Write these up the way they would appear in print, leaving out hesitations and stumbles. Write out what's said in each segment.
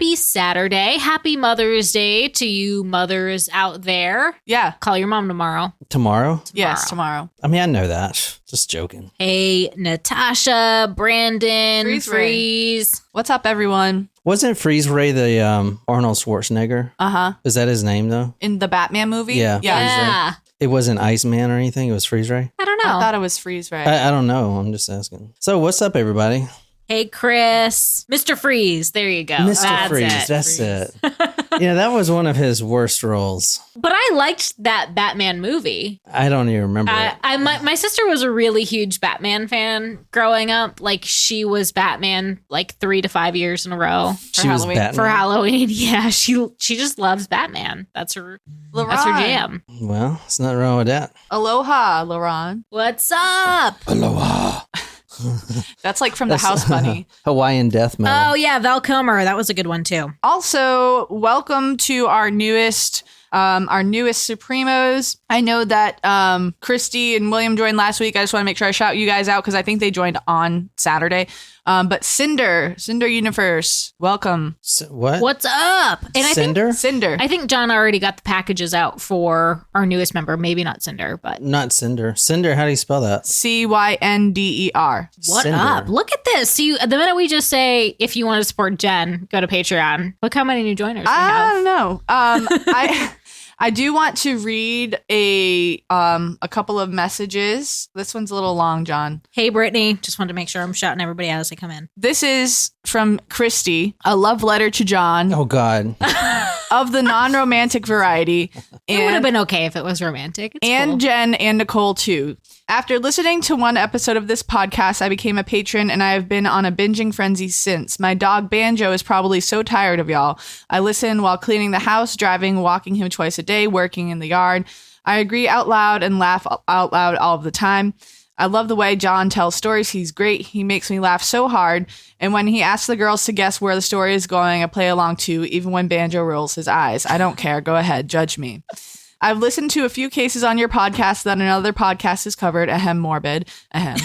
happy Saturday. Happy Mother's Day to you mothers out there. Yeah. Call your mom tomorrow. Tomorrow? Yes, tomorrow. I mean, I know that. Just joking. Hey, Natasha, Brandon, Freeze. What's up, everyone? Wasn't Freeze Ray the Arnold Schwarzenegger? Uh-huh. Is that his name, though? In the Batman movie? Yeah. Yeah. It wasn't Iceman or anything? It was Freeze Ray? I don't know. I thought it was Freeze Ray. I don't know. I'm just asking. So, what's up, everybody? Hey, Chris. Mr. Freeze. There you go. Mr. Freeze. That's it. Yeah, that was one of his worst roles. But I liked that Batman movie. I don't even remember it. My sister was a really huge Batman fan growing up. Like, she was Batman like 3 to 5 years in a row. She was Batman. For Halloween. Yeah, she just loves Batman. That's her jam. Well, there's nothing wrong with that. Aloha, Lauren. What's up? Aloha. That's like from the House Bunny. Hawaiian death metal. Oh, yeah, Val Kilmer. That was a good one, too. Also, welcome to our newest Supremos. I know that Christy and William joined last week. I just want to make sure I shout you guys out because I think they joined on Saturday. But Cinder Universe, welcome. What? What's up? And Cinder? Cinder. I think John already got the packages out for our newest member. Maybe not Cinder, but Not Cinder. Cinder, how do you spell that? CYNDER. what Cinder. up? Look at this. See, the minute we just say, if you want to support Jen, go to Patreon. Look how many new joiners we I have. don't know. I do want to read a couple of messages. This one's a little long, John. Hey, Brittany. Just wanted to make sure I'm shouting everybody out as they come in. This is from Christy, a love letter to John Oh, God. of the non-romantic variety. It would have been okay if it was romantic. It's And cool. Jen and Nicole, too. After listening to one episode of this podcast, I became a patron and I have been on a binging frenzy since. My dog Banjo is probably so tired of y'all. I listen while cleaning the house, driving, walking him twice a day, working in the yard. I agree out loud and laugh out loud all of the time. I love the way John tells stories. He's great. He makes me laugh so hard. And when he asks the girls to guess where the story is going, I play along too, even when Banjo rolls his eyes. I don't care. Go ahead. Judge me. I've listened to a few cases on your podcast that another podcast has covered. Ahem, morbid. Ahem.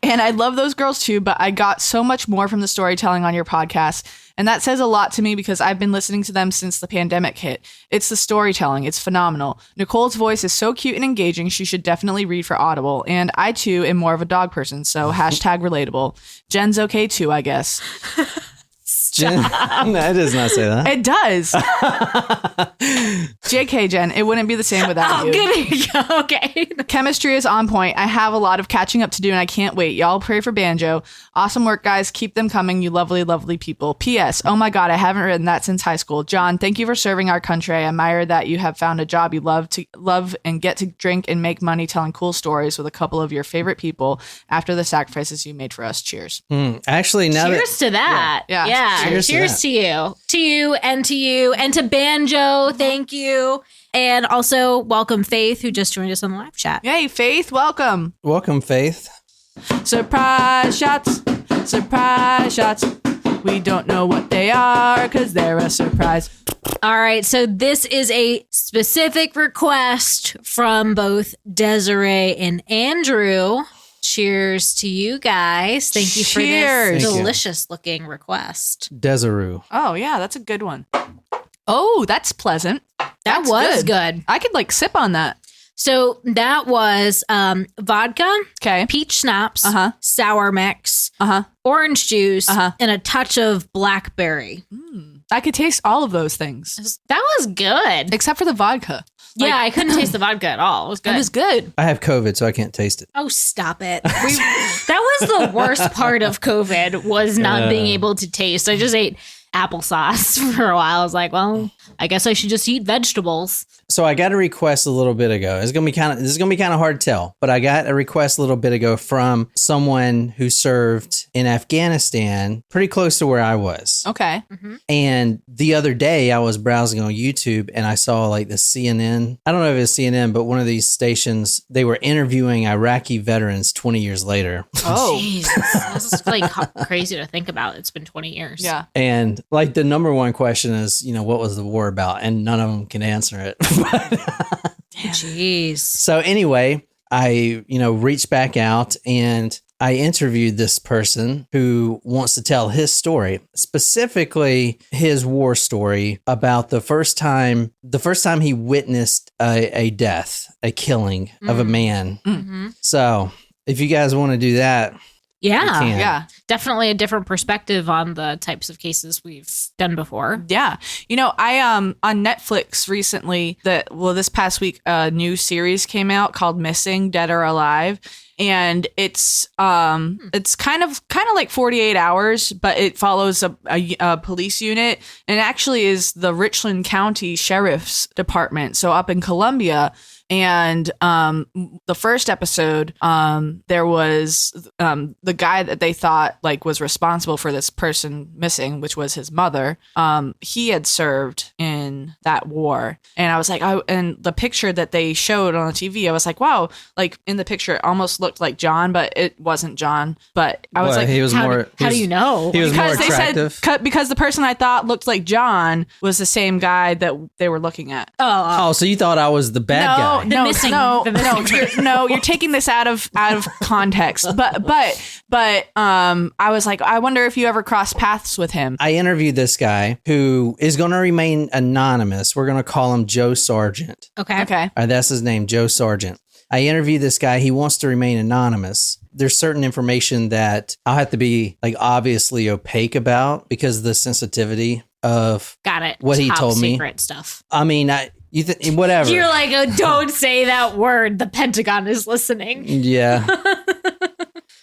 And I love those girls too, but I got so much more from the storytelling on your podcast. And that says a lot to me because I've been listening to them since the pandemic hit. It's the storytelling. It's phenomenal. Nicole's voice is so cute and engaging. She should definitely read for Audible. And I too am more of a dog person. So hashtag relatable. Jen's okay too, I guess. Jen, no, it does not say that. It does. JK, Jen, it wouldn't be the same without you. Good. Okay. Chemistry is on point. I have a lot of catching up to do and I can't wait. Y'all pray for Banjo. Awesome work, guys. Keep them coming, you lovely, lovely people. P.S. Oh my God, I haven't written that since high school. John, thank you for serving our country. I admire that you have found a job you love and get to drink and make money telling cool stories with a couple of your favorite people after the sacrifices you made for us. Cheers. Actually, now Cheers to that. Yeah. Cheers to you. To you and to you and to Banjo. Thank you. And also welcome Faith, who just joined us on the live chat. Yay, Faith, welcome. Welcome, Faith. Surprise shots. Surprise shots. We don't know what they are because they're a surprise. All right, so this is a specific request from both Desiree and Andrew. Cheers to you guys. Thank you for this delicious looking request. Desiree. Oh, yeah, that's a good one. Oh, that's pleasant. That was good. I could like sip on that. So that was vodka, Okay. peach schnapps, sour mix, Uh-huh. orange juice, Uh-huh. and a touch of blackberry. I could taste all of those things. That was good. Except for the vodka. Yeah, I couldn't taste the vodka at all. It was good. It was good. I have COVID, so I can't taste it. Oh, stop it. That was the worst part of COVID was not being able to taste. I just ate applesauce for a while. I was like, well, I guess I should just eat vegetables. So I got a request a little bit ago. This is gonna be kind of hard to tell, but I got a request a little bit ago from someone who served in Afghanistan, pretty close to where I was. Okay. And the other day I was browsing on YouTube and I saw like the CNN. I don't know if it's CNN, but one of these stations, they were interviewing Iraqi veterans 20 years later. Oh. Jesus. That's like crazy to think about. It's been 20 years. Yeah. And like the number one question is, what was the war about? And none of them can answer it. Jeez. So anyway, I, reached back out and I interviewed this person who wants to tell his story, specifically his war story about the first time he witnessed a death, a killing of a man. Mm-hmm. So if you guys want to do that, Yeah. Definitely a different perspective on the types of cases we've done before. Yeah. You know, I on Netflix recently this past week a new series came out called Missing, Dead or Alive. And it's kind of like 48 Hours, but it follows a police unit, and it actually is the Richland County Sheriff's Department, so up in Columbia. And the first episode, there was the guy that they thought like was responsible for this person missing, which was his mother. He had served in that war, and I was like, and the picture that they showed on the TV, I was like, wow, like in the picture, it almost looked like John, but it wasn't John. But I was like, he was how do you know? He was because more attractive. They said because the person I thought looked like John was the same guy that they were looking at. Oh, so you thought I was the bad guy? You're taking this out of context. But I was like, I wonder if you ever crossed paths with him. I interviewed this guy who is going to remain anonymous. We're going to call him Joe Sargent. Okay. All right, that's his name, Joe Sargent. I interviewed this guy. He wants to remain anonymous. There's certain information that I'll have to be like obviously opaque about because of the sensitivity of what he told me. Secret stuff. I mean, whatever. You're like, oh, don't say that word. The Pentagon is listening. Yeah.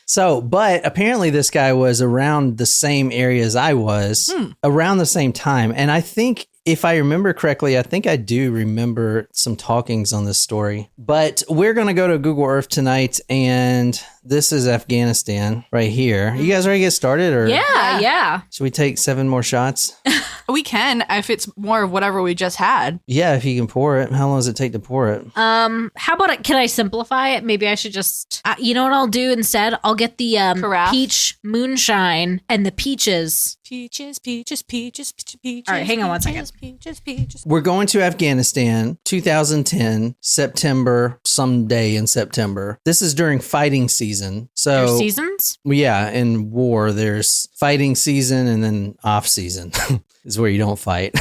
So, but apparently this guy was around the same area as I was around the same time. And I think if I remember correctly, I think I do remember some talkings on this story. But we're going to go to Google Earth tonight, and this is Afghanistan right here. You guys ready to get started? Or Yeah. should we take 7 more shots? We can, if it's more of whatever we just had. Yeah, if you can pour it. How long does it take to pour it? How about can I simplify it? Maybe I should just, you know what I'll do instead? I'll get the peach moonshine and the peaches. Peaches. All right, hang on one second. Peaches. We're going to Afghanistan, 2010, September, someday in September. This is during fighting season. So There's seasons? Yeah, in war, there's fighting season and then off season is where you don't fight.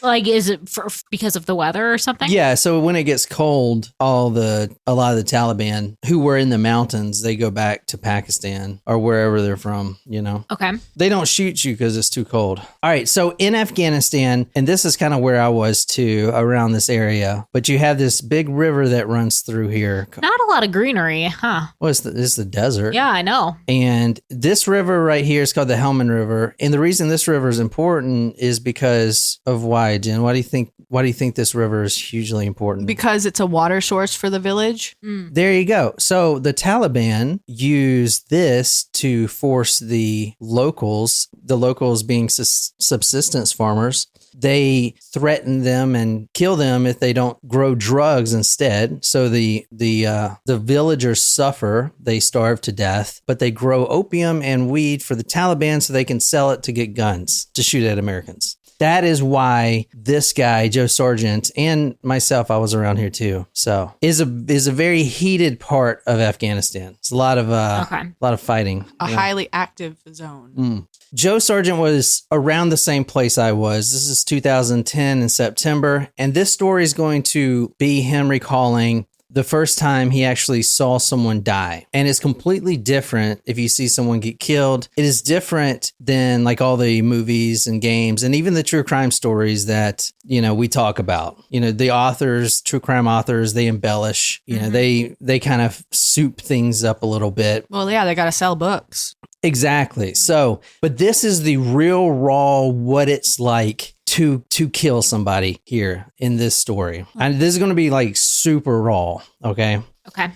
Like, is it because of the weather or something? Yeah, so when it gets cold, a lot of the Taliban who were in the mountains, they go back to Pakistan or wherever they're from, you know. Okay. They don't shoot you because it's too cold. All right, so in Afghanistan, and this is kind of where I was too, around this area, but you have this big river that runs through here. Not a lot of greenery, huh? Well, it's the desert. Yeah, I know. And this river right here is called the Helmand River. And the reason this river is important is because of why, Jen? Why do you think this river is hugely important? Because it's a water source for the village. There you go. So the Taliban use this to force the locals being subsistence farmers, they threaten them and kill them if they don't grow drugs instead. So the villagers suffer, they starve to death, but they grow opium and weed for the Taliban so they can sell it to get guns to shoot at Americans. That is why this guy, Joe Sargent, and myself, I was around here too. So is a very heated part of Afghanistan. It's a lot of fighting. A highly active zone. Joe Sargent was around the same place I was. This is 2010 in September. And this story is going to be him recalling the first time he actually saw someone die. And it's completely different if you see someone get killed. It is different than like all the movies and games and even the true crime stories that, you know, we talk about. You know, the authors, true crime authors, they embellish, you know, they kind of soup things up a little bit. Well, yeah, they got to sell books. Exactly. So, but this is the real raw, what it's like to kill somebody here in this story. And this is going to be like super raw. Okay.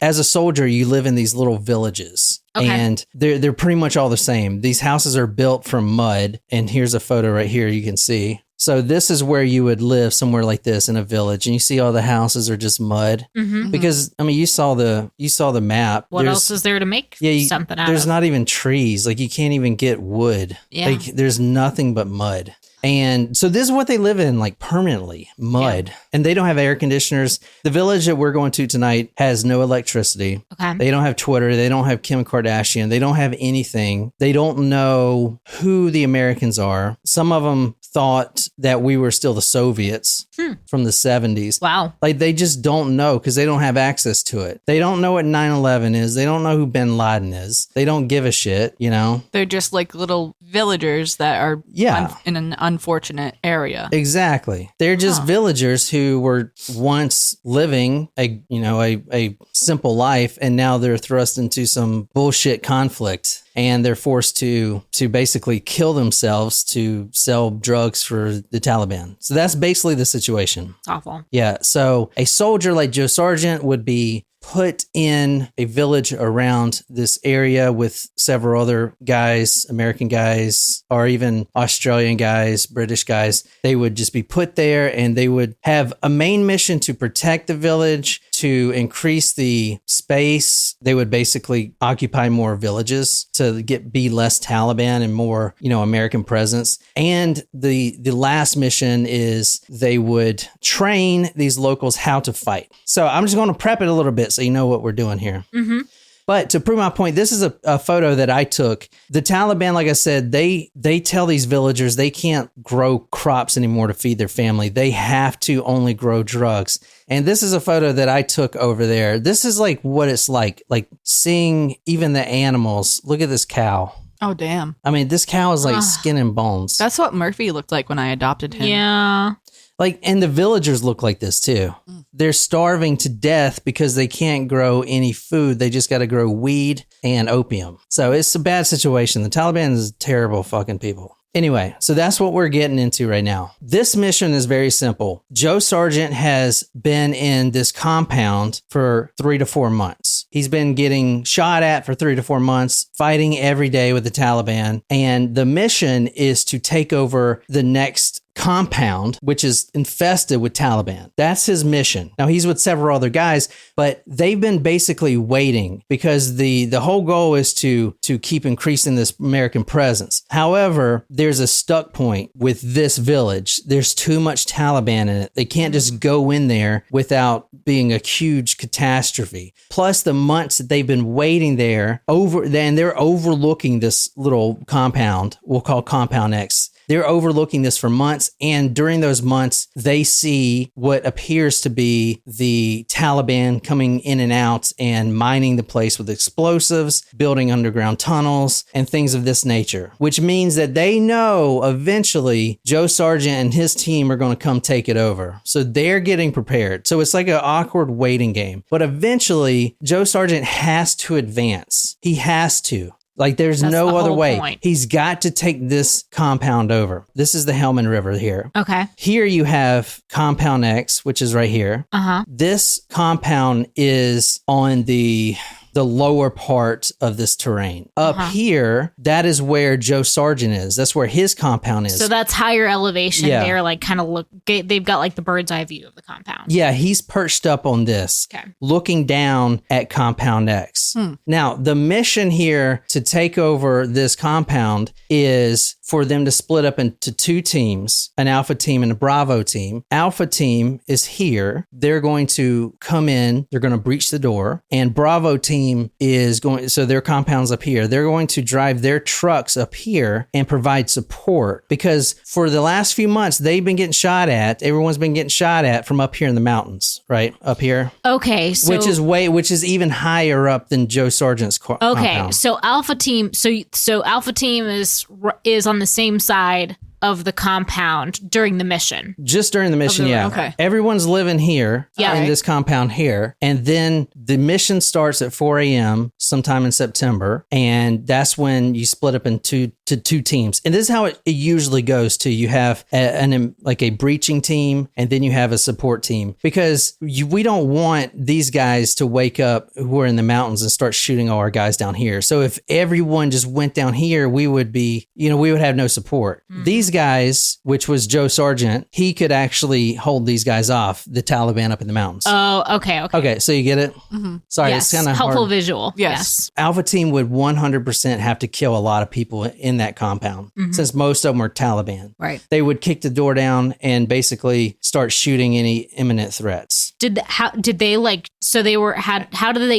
As a soldier, you live in these little villages. Okay. And they're pretty much all the same. These houses are built from mud. And here's a photo right here you can see. So this is where you would live, somewhere like this in a village, and you see all the houses are just mud. Because I mean, you saw the map. What else is there to make something out of? There's not even trees. Like you can't even get wood. Yeah. Like there's nothing but mud. And so this is what they live in, like permanently, mud. Yeah. And they don't have air conditioners. The village that we're going to tonight has no electricity. Okay. They don't have Twitter. They don't have Kim Kardashian. They don't have anything. They don't know who the Americans are. Some of them thought that we were still the Soviets from the 70s. Wow. Like they just don't know because they don't have access to it. They don't know what 9/11 is. They don't know who bin Laden is. They don't give a shit, you know? They're just like little villagers that are in an unfortunate area. Exactly. They're just villagers who were once living a simple life, and now they're thrust into some bullshit conflict. And they're forced to basically kill themselves to sell drugs for the Taliban. So that's basically the situation. Awful. Yeah. So a soldier like Joe Sargent would be put in a village around this area with several other guys, American guys, or even Australian guys, British guys. They would just be put there, and they would have a main mission to protect the village, to increase the space. They would basically occupy more villages to be less Taliban and more, American presence. And the last mission is they would train these locals how to fight. So I'm just going to prep it a little bit so you know what we're doing here. Mm-hmm. But to prove my point, this is a photo that I took. The Taliban, like I said, they tell these villagers they can't grow crops anymore to feed their family. They have to only grow drugs. And this is a photo that I took over there. This is like what it's like seeing even the animals. Look at this cow. Oh, damn. I mean, this cow is like skin and bones. That's what Murphy looked like when I adopted him. Yeah. And the villagers look like this too. They're starving to death because they can't grow any food. They just got to grow weed and opium. So it's a bad situation. The Taliban is terrible fucking people. Anyway, so that's what we're getting into right now. This mission is very simple. Joe Sargent has been in this compound for 3 to 4 months. He's been getting shot at for 3 to 4 months, fighting every day with the Taliban. And the mission is to take over the next compound, which is infested with Taliban. That's his mission. Now he's with several other guys, but they've been basically waiting because the whole goal is to keep increasing this American presence. However, there's a stuck point with this village. There's too much Taliban in it. They can't just go in there without being a huge catastrophe. Plus the months that they've been waiting there and they're overlooking this little compound we'll call Compound X. They're overlooking this for months, and during those months, they see what appears to be the Taliban coming in and out and mining the place with explosives, building underground tunnels, and things of this nature, which means that they know eventually Joe Sargent and his team are going to come take it over. So they're getting prepared. So it's like an awkward waiting game. But eventually, Joe Sargent has to advance. He has to. There's no other way. Point. He's got to take this compound over. This is the Helmand River here. Okay. Here you have Compound X, which is right here. Uh-huh. This compound is on the lower part of this terrain. Up here, that is where Joe Sargent is. That's where his compound is. So that's higher elevation. Yeah. They're they've got the bird's eye view of the compound. Yeah, he's perched up on this, looking down at Compound X. Now, the mission here to take over this compound is for them to split up into 2 teams, an Alpha team and a Bravo team. Alpha team is here. They're going to come in. They're going to breach the door. And Bravo team is going, so their compound's up here. They're going to drive their trucks up here and provide support because for the last few months, they've been getting shot at. Everyone's been getting shot at from up here in the mountains, right? Up here. Okay. So, which is even higher up than Joe Sargent's compound. Okay. So Alpha team, so Alpha team is on the same side of the compound during the mission. Just during the mission, yeah. Okay. Everyone's living here in this compound here. And then the mission starts at 4 a.m. sometime in September. And that's when you split up into 2 teams. And this is how it usually goes too. You have a breaching team and then you have a support team because we don't want these guys to wake up who are in the mountains and start shooting all our guys down here. So if everyone just went down here, we would have no support. These guys, which was Joe Sargent, he could actually hold these guys off, the Taliban up in the mountains. Oh, okay. Okay, so you get it? Mm-hmm. Sorry, yes. it's kind of helpful hard. visual. Yes. Alpha Team would 100% have to kill a lot of people in that compound since most of them are Taliban. Right. They would kick the door down and basically start shooting any imminent threats. How did they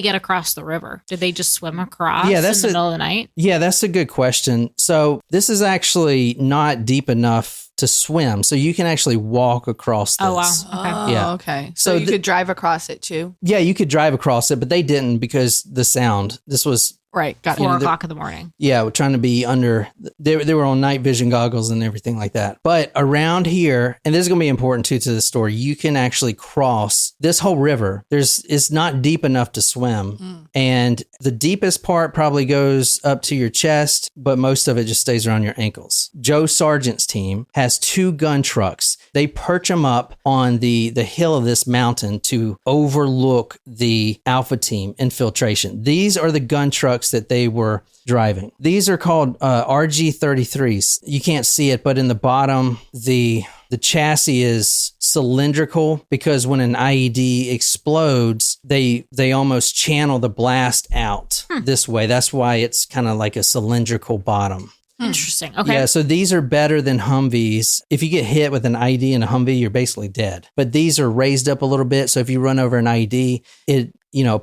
get across the river? Did they just swim across Yeah, in the middle of the night? Yeah, that's a good question. So this is actually not deep enough to swim, so you can actually walk across this. Oh, wow. Okay. Oh, Yeah. okay. So you could drive across it too? Yeah, you could drive across it, but they didn't because the sound. This was... Right. Got 4 o'clock in the morning. Yeah, we're trying to be under. They were on night vision goggles and everything like that. But around here, and this is going to be important too to the story, you can actually cross this whole river. It's not deep enough to swim, and the deepest part probably goes up to your chest, but most of it just stays around your ankles. Joe Sargent's team has 2 gun trucks. They perch them up on the hill of this mountain to overlook the Alpha Team infiltration. These are the gun trucks that they were driving. These are called RG-33s. You can't see it, but in the bottom, the chassis is cylindrical because when an IED explodes, they almost channel the blast out this way. That's why it's kind of like a cylindrical bottom. Interesting. Okay. Yeah, so these are better than Humvees. If you get hit with an IED in a Humvee, you're basically dead. But these are raised up a little bit, so if you run over an IED, it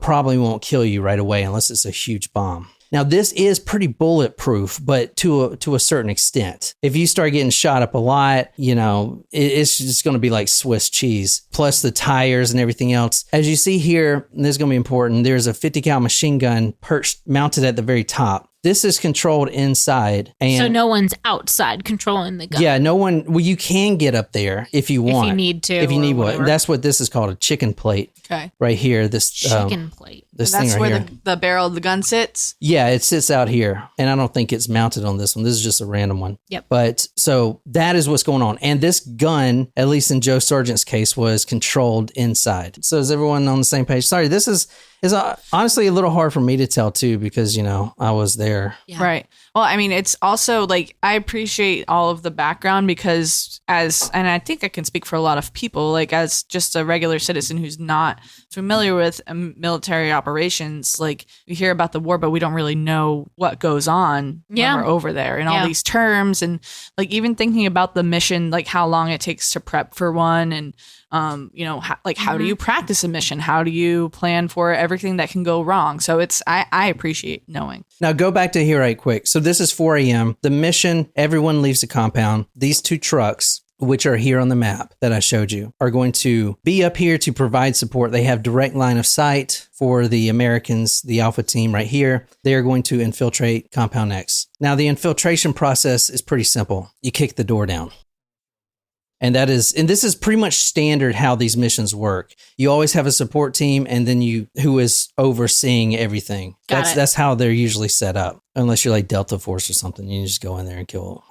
probably won't kill you right away unless it's a huge bomb. Now, this is pretty bulletproof, but to a certain extent. If you start getting shot up a lot, it's just going to be like Swiss cheese, plus the tires and everything else. As you see here, and this is going to be important, there's a 50 cal machine gun mounted at the very top. This is controlled inside. And so no one's outside controlling the gun. Yeah, no one. Well, you can get up there if you want. If you need to. If you need one. That's what this is called, a chicken plate. Okay. Right here. This chicken plate. This and that's thing right where here. the barrel of the gun sits? Yeah, it sits out here. And I don't think it's mounted on this one. This is just a random one. Yep. But so that is what's going on. And this gun, at least in Joe Sargent's case, was controlled inside. So is everyone on the same page? Sorry, this is honestly a little hard for me to tell too because, I was there. Yeah. Right. Well, I mean, it's also like I appreciate all of the background because and I think I can speak for a lot of people, like as just a regular citizen who's not familiar with military operations, like we hear about the war, but we don't really know what goes on when we're over there and all these terms. And like even thinking about the mission, like how long it takes to prep for one and how do you practice a mission? How do you plan for everything that can go wrong? So I appreciate knowing. Now go back to here right quick. So this is 4 a.m. The mission, everyone leaves the compound. These 2 trucks, which are here on the map that I showed you, are going to be up here to provide support. They have direct line of sight for the Americans, the Alpha Team right here. They are going to infiltrate Compound X. Now the infiltration process is pretty simple. You kick the door down. And this is pretty much standard how these missions work. You always have a support team and then who is overseeing everything. That's how they're usually set up. Unless you're like Delta Force or something, you just go in there and kill,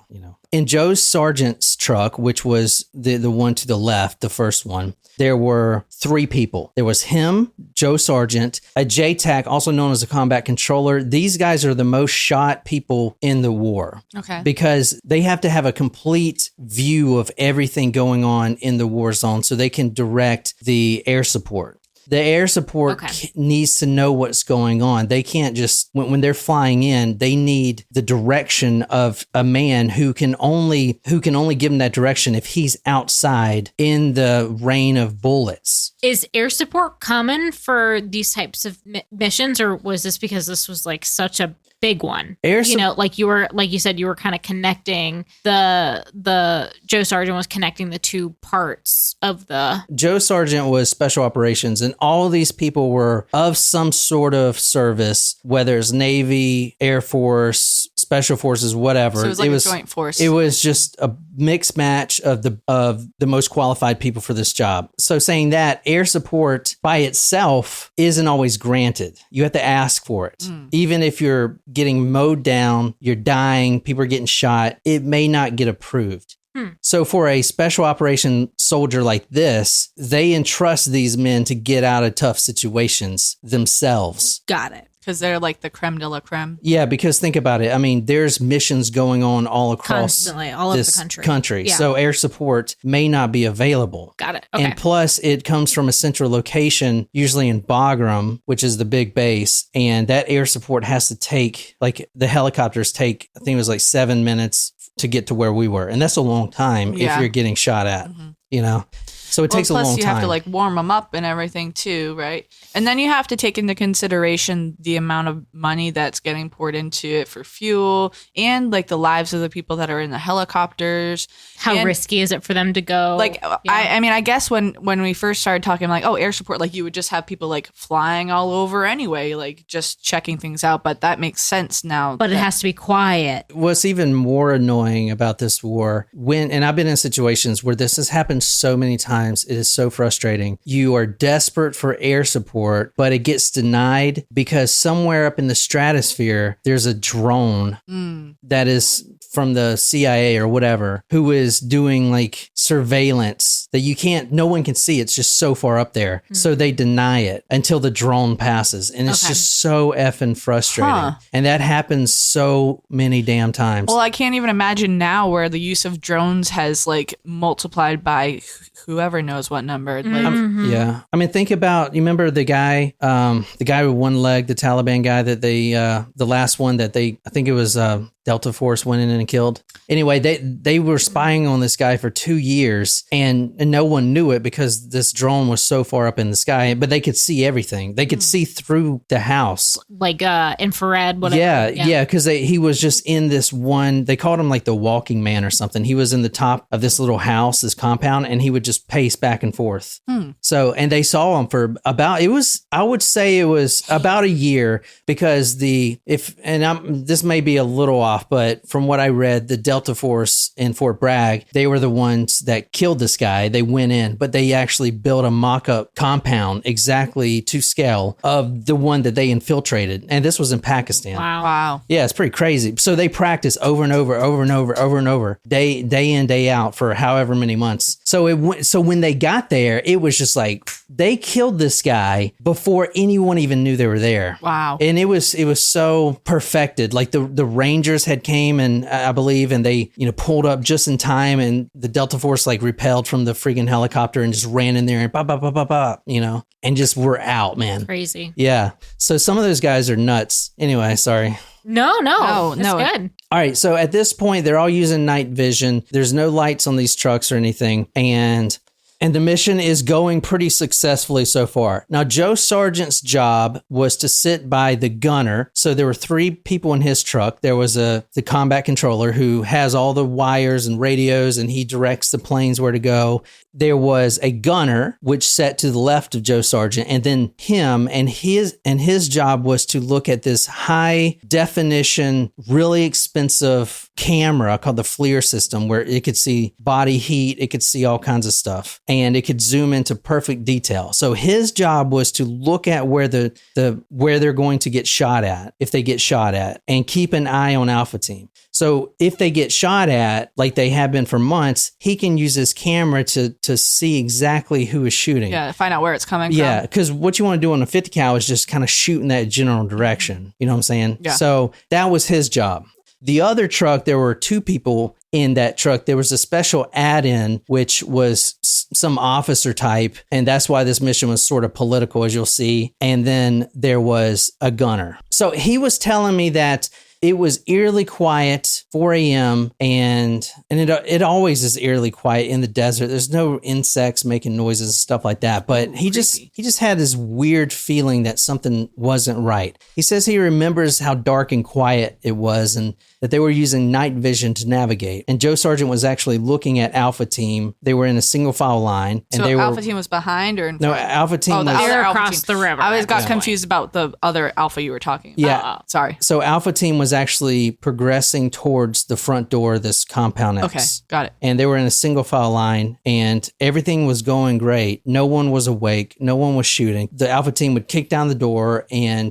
In Joe Sargent's truck, which was the one to the left, the first one, there were 3 people. There was him, Joe Sargent, a JTAC, also known as a combat controller. These guys are the most shot people in the war. Okay. Because they have to have a complete view of everything going on in the war zone so they can direct the air support. The air support needs to know what's going on. They can't just, when they're flying in, they need the direction of a man who can only give them that direction if he's outside in the rain of bullets. Is air support common for these types of missions, or was this because this was like such a big one? Like you said, you were kind of connecting the Joe Sargent was connecting the 2 parts of the. Joe Sargent was special operations, and all of these people were of some sort of service, whether it's Navy, Air Force, Special Forces, whatever. So it was like a joint force. It was just a mixed match of the most qualified people for this job. So saying that, air support by itself isn't always granted. You have to ask for it. Even if you're getting mowed down, you're dying, people are getting shot, it may not get approved. So for a special operation soldier like this, they entrust these men to get out of tough situations themselves. Got it. Because they're like the creme de la creme. Yeah, because think about it. I mean, there's missions going on all across constantly, all over the country. Yeah. So air support may not be available. Got it. Okay. And plus, it comes from a central location, usually in Bagram, which is the big base. And that air support has to take, like the helicopters take, I think it was like 7 minutes to get to where we were. And that's a long time if you're getting shot at, you know? So it takes a long time. Plus, you have to like warm them up and everything too, right? And then you have to take into consideration the amount of money that's getting poured into it for fuel and like the lives of the people that are in the helicopters. How risky is it for them to go? Like, I mean, I guess when we first started talking, like, oh, air support, like you would just have people like flying all over anyway, like just checking things out. But that makes sense now. But it has to be quiet. What's even more annoying about this war, and I've been in situations where this has happened so many times, it is so frustrating. You are desperate for air support, but it gets denied because somewhere up in the stratosphere, there's a drone that is from the CIA or whatever, who is doing like surveillance that no one can see. It's just so far up there. So they deny it until the drone passes. And it's just so effing frustrating. And that happens so many damn times. Well, I can't even imagine now where the use of drones has like multiplied by whoever knows what number. Like, yeah. I mean, think about, you remember the guy with one leg, the Taliban guy that the last one that I think it was Delta Force went in and killed. Anyway, they were spying on this guy for 2 years and no one knew it because this drone was so far up in the sky, but they could see everything. They could see through the house. Like infrared, whatever. Yeah, because he was just in this one, they called him like the walking man or something. He was in the top of this little house, this compound, and he would just pace back and forth. So, and they saw him for I would say it was about a year because this may be a little off, but from what I read, the Delta Force in Fort Bragg, they were the ones that killed this guy. They went in, but they actually built a mock-up compound exactly to scale of the one that they infiltrated. And this was in Pakistan. Wow. Yeah, it's pretty crazy. So they practice over and over, day in, day out for however many months. So when they got there, it was just like they killed this guy before anyone even knew they were there. Wow. And it was so perfected. Like the Rangers had came and I believe, and they, pulled up just in time, and the Delta Force like repelled from the freaking helicopter and just ran in there and and just were out, man. Crazy. Yeah. So some of those guys are nuts. Anyway, sorry. No, that's good. All right. So at this point, they're all using night vision. There's no lights on these trucks or anything. And the mission is going pretty successfully so far. Now, Joe Sargent's job was to sit by the gunner. So there were 3 people in his truck. There was the combat controller who has all the wires and radios, and he directs the planes where to go. There was a gunner, which sat to the left of Joe Sargent, and then him, and his job was to look at this high definition, really expensive camera called the FLIR system, where it could see body heat, it could see all kinds of stuff, and it could zoom into perfect detail. So his job was to look at where where they're going to get shot at, if they get shot at, and keep an eye on Alpha Team. So if they get shot at, like they have been for months, he can use his camera to see exactly who is shooting. Yeah, find out where it's coming from. Yeah, because what you want to do on a 50 cal is just kind of shoot in that general direction. You know what I'm saying? Yeah. So that was his job. The other truck, there were 2 people in that truck. There was a special add-in, which was some officer type, and that's why this mission was sort of political, as you'll see. And then there was a gunner. So he was telling me that it was eerily quiet, 4 a.m., and it always is eerily quiet in the desert. There's no insects making noises and stuff like that. But he just had this weird feeling that something wasn't right. He says he remembers how dark and quiet it was, and that they were using night vision to navigate. And Joe Sargent was actually looking at Alpha Team. They were in a single file line. And so Alpha Team was behind or in front? No, Alpha Team was... They were across the river. I got confused about the other Alpha you were talking about. Yeah. Sorry. So Alpha Team was actually progressing towards the front door of this Compound X. Okay, got it. And they were in a single file line, and everything was going great. No one was awake. No one was shooting. The Alpha Team would kick down the door and,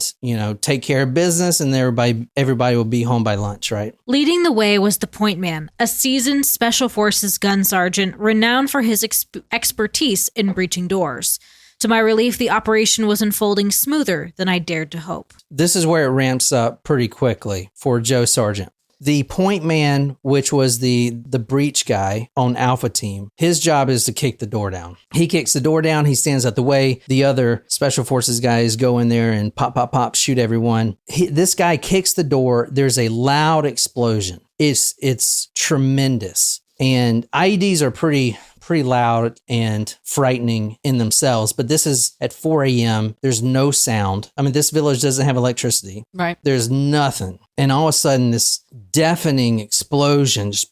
take care of business, and everybody would be home by lunch, right? Leading the way was the point man, a seasoned Special Forces gun sergeant renowned for his expertise in breaching doors. To my relief, the operation was unfolding smoother than I dared to hope. This is where it ramps up pretty quickly for Joe Sargent. The point man, which was the breach guy on Alpha Team, his job is to kick the door down. He kicks the door down. He stands out the way. The other Special Forces guys go in there and pop, pop, pop, shoot everyone. This guy kicks the door. There's a loud explosion. It's tremendous. And IEDs are pretty loud and frightening in themselves, but this is at 4 a.m. There's no sound. I mean, this village doesn't have electricity. Right. There's nothing. And all of a sudden, this deafening explosion just,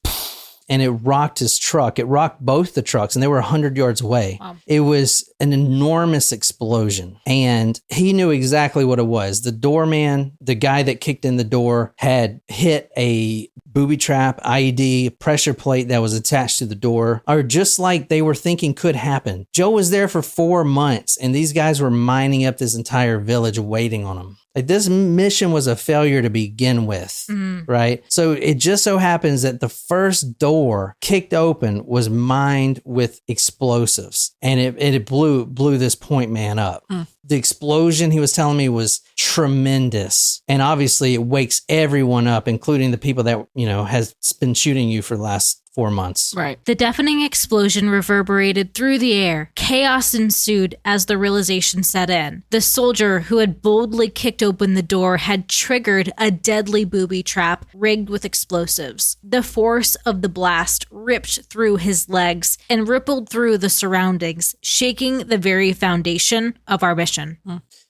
and it rocked his truck. It rocked both the trucks, and they were 100 yards away. Wow. It was an enormous explosion, and he knew exactly what it was. The doorman, the guy that kicked in the door, had hit a booby trap, IED, pressure plate that was attached to the door, or just like they were thinking could happen. Joe was there for 4 months, and these guys were mining up this entire village waiting on him. Like, this mission was a failure to begin with, right? So it just so happens that the first door kicked open was mined with explosives, and it blew this point man up. The explosion, he was telling me, was tremendous. And obviously it wakes everyone up, including the people that, has been shooting you for the last 4 months. Right. The deafening explosion reverberated through the air. Chaos ensued as the realization set in. The soldier who had boldly kicked open the door had triggered a deadly booby trap rigged with explosives. The force of the blast ripped through his legs and rippled through the surroundings, shaking the very foundation of our mission.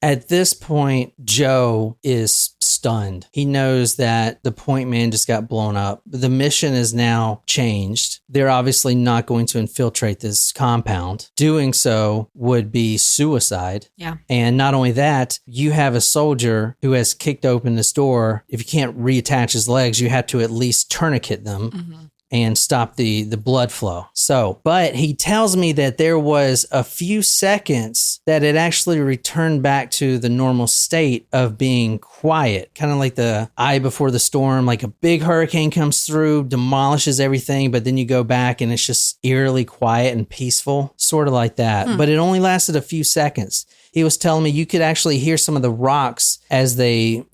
At this point, Joe is stunned. He knows that the point man just got blown up. The mission is now changed. They're obviously not going to infiltrate this compound. Doing so would be suicide. Yeah. And not only that, you have a soldier who has kicked open this door. If you can't reattach his legs, you have to at least tourniquet them. And stop the blood flow. So, but he tells me that there was a few seconds that it actually returned back to the normal state of being quiet, kind of like the eye before the storm, like a big hurricane comes through, demolishes everything, but then you go back and it's just eerily quiet and peaceful, sort of like that. But it only lasted a few seconds. He was telling me you could actually hear some of the rocks as the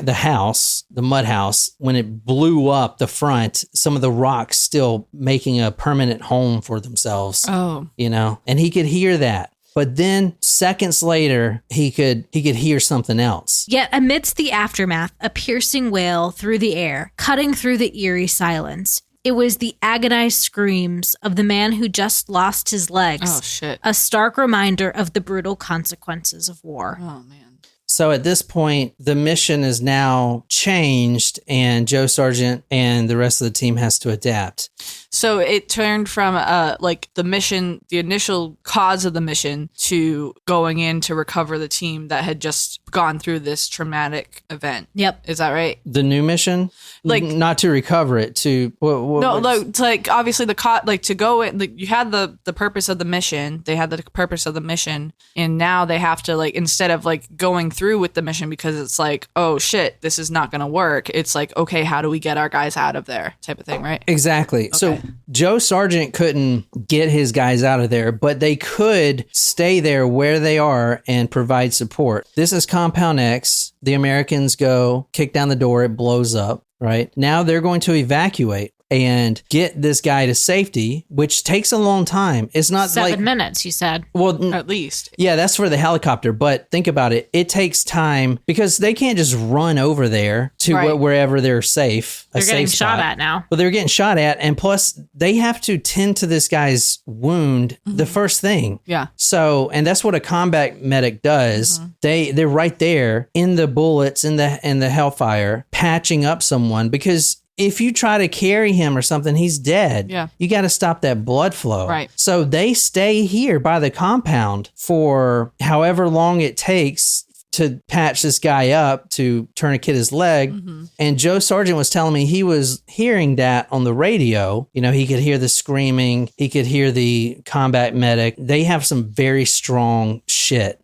house, the mud house, when it blew up the front, some of the rocks still making a permanent home for themselves. Oh. And he could hear that. But then seconds later, he could hear something else. Yet amidst the aftermath, a piercing wail through the air, cutting through the eerie silence. It was the agonized screams of the man who just lost his legs. Oh, shit. A stark reminder of the brutal consequences of war. Oh, man. So at this point, the mission is now changed, and Joe Sargent and the rest of the team has to adapt. So it turned from the mission, the initial cause of the mission, to going in to recover the team that had just gone through this traumatic event. Yep. Is that right? The new mission? Not to recover it, to... obviously to go in, you had the purpose of the mission. They had the purpose of the mission, and now they have to, instead of going through with the mission because it's oh shit, this is not going to work. It's okay, how do we get our guys out of there type of thing, right? Exactly. Okay. So Joe Sargent couldn't get his guys out of there, but they could stay there where they are and provide support. This is Compound X. The Americans go, kick down the door, it blows up, right? Now they're going to evacuate and get this guy to safety, which takes a long time. It's not 7 minutes, you said. Well, at least. Yeah, that's for the helicopter. But think about it. It takes time because they can't just run over there to wherever they're safe. They're getting shot at now. Well, they're getting shot at. And plus, they have to tend to this guy's wound the first thing. Yeah. So, and that's what a combat medic does. They're right there in the bullets, in the hellfire, patching up someone because if you try to carry him or something, he's dead. Yeah. You got to stop that blood flow. Right. So they stay here by the compound for however long it takes to patch this guy up to tourniquet his leg. And Joe Sargent was telling me he was hearing that on the radio. You know, he could hear the screaming. He could hear the combat medic. They have some very strong shit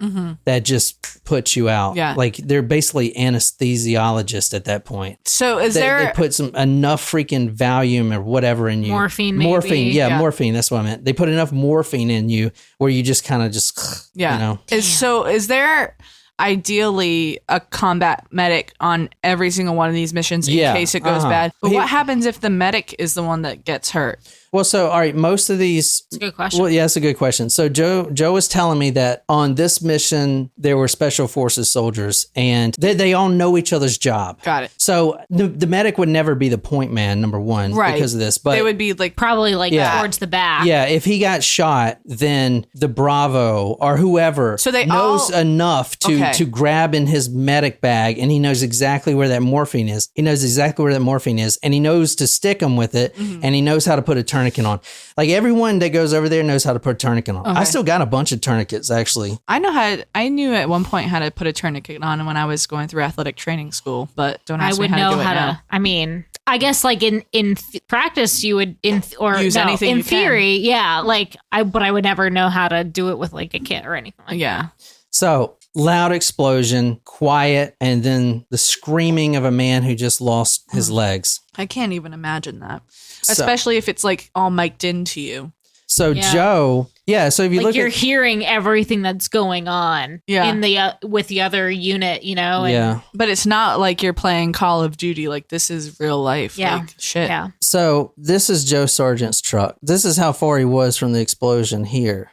that just puts you out. Yeah. Like they're basically anesthesiologists at that point. So They put enough freaking Valium or whatever in you. Morphine, maybe. Morphine. Yeah, morphine. That's what I meant. They put enough morphine in you where you just kind of just, you know. Is there ideally a combat medic on every single one of these missions in case it goes bad? But what happens if the medic is the one that gets hurt? Well, so, all right, most of these... That's a good question. Well, yeah, that's a good question. So Joe was telling me that on this mission, there were Special Forces soldiers, and they all know each other's job. Got it. So the medic would never be the point man, number one, because of this. But they would be like... Probably like towards the back. Yeah, if he got shot, then the Bravo or whoever knows enough to grab in his medic bag, and he knows exactly where that morphine is. He knows exactly where that morphine is, and he knows to stick him with it, and he knows how to put a tourniquet on. Like everyone that goes over there knows how to put a tourniquet on. I still got a bunch of tourniquets, actually. I knew at one point how to put a tourniquet on when I was going through athletic training school, but don't ask me how to do it now. I mean, I guess like in practice you would use anything in theory, yeah. Like but I would never know how to do it with like a kit or anything like that. So loud explosion, quiet, and then the screaming of a man who just lost his legs. I can't even imagine that, especially if it's like all mic'd into you. So Joe, so if you look, you're hearing everything that's going on in the with the other unit, you know. And, but it's not like you're playing Call of Duty. Like this is real life. Yeah, like, shit. Yeah. So this is Joe Sargent's truck. This is how far he was from the explosion here.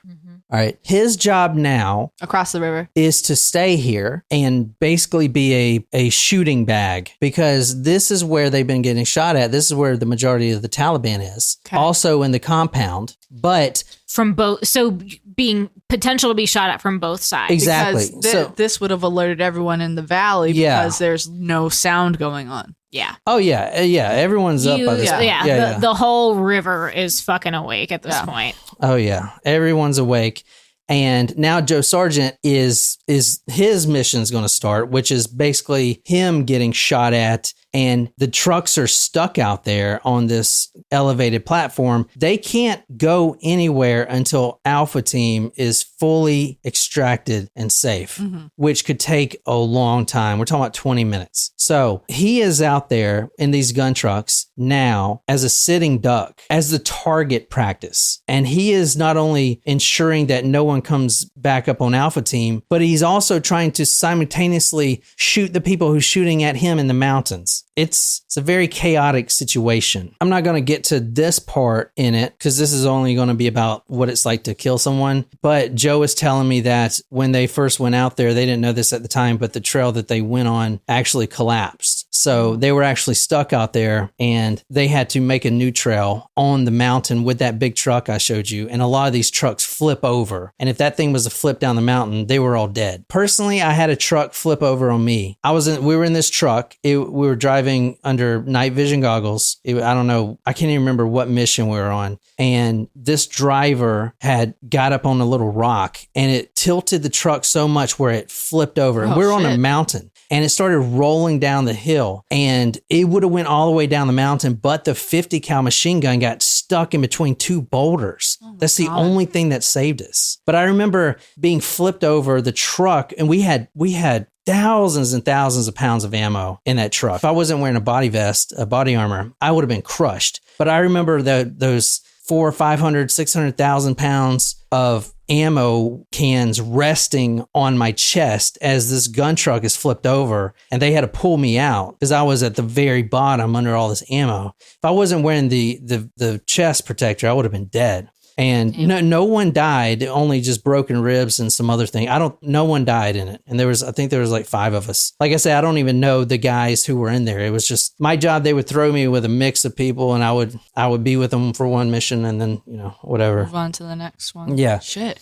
All right. His job now across the river is to stay here and basically be a shooting bag, because this is where they've been getting shot at. This is where the majority of the Taliban is. Okay. Also in the compound, but from both. So being potential to be shot at from both sides. Exactly. Because this would have alerted everyone in the valley because there's no sound going on. Yeah. Oh, yeah. Yeah. Everyone's up by this point. Yeah. The whole river is fucking awake at this point. Oh, yeah. Everyone's awake. And now Joe Sargent is his mission is going to start, which is basically him getting shot at. And the trucks are stuck out there on this elevated platform. They can't go anywhere until Alpha Team is fully extracted and safe, which could take a long time. We're talking about 20 minutes. So he is out there in these gun trucks now as a sitting duck, as the target practice. And he is not only ensuring that no one comes back up on Alpha Team, but he's also trying to simultaneously shoot the people who's shooting at him in the mountains. It's a very chaotic situation. I'm not going to get to this part in it because this is only going to be about what it's like to kill someone. But Joe was telling me that when they first went out there, they didn't know this at the time, but the trail that they went on actually collapsed. So they were actually stuck out there and they had to make a new trail on the mountain with that big truck I showed you. And a lot of these trucks flip over. And if that thing was a flip down the mountain, they were all dead. Personally, I had a truck flip over on me. We were in this truck. We were driving under night vision goggles. I don't know. I can't even remember what mission we were on. And this driver had got up on a little rock and it tilted the truck so much where it flipped over. And we were on a mountain. And it started rolling down the hill, and it would have went all the way down the mountain, but the 50 cal machine gun got stuck in between two boulders. That's the only thing that saved us. But I remember being flipped over the truck, and we had thousands and thousands of pounds of ammo in that truck. If I wasn't wearing a body vest, a body armor, I would have been crushed. But I remember those 400, 500, 600,000 pounds of ammo cans resting on my chest as this gun truck is flipped over, and they had to pull me out because I was at the very bottom under all this ammo. If I wasn't wearing the chest protector, I would have been dead. And no one died, only just broken ribs and some other thing. No one died in it. And I think there was like 5 of us. Like I said, I don't even know the guys who were in there. It was just my job. They would throw me with a mix of people and I would be with them for one mission and then, whatever. Move on to the next one. Yeah. Shit.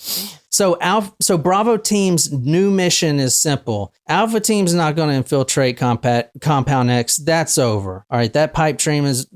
So Bravo Team's new mission is simple. Alpha Team's not going to infiltrate Compound X. That's over. All right, that pipe dream is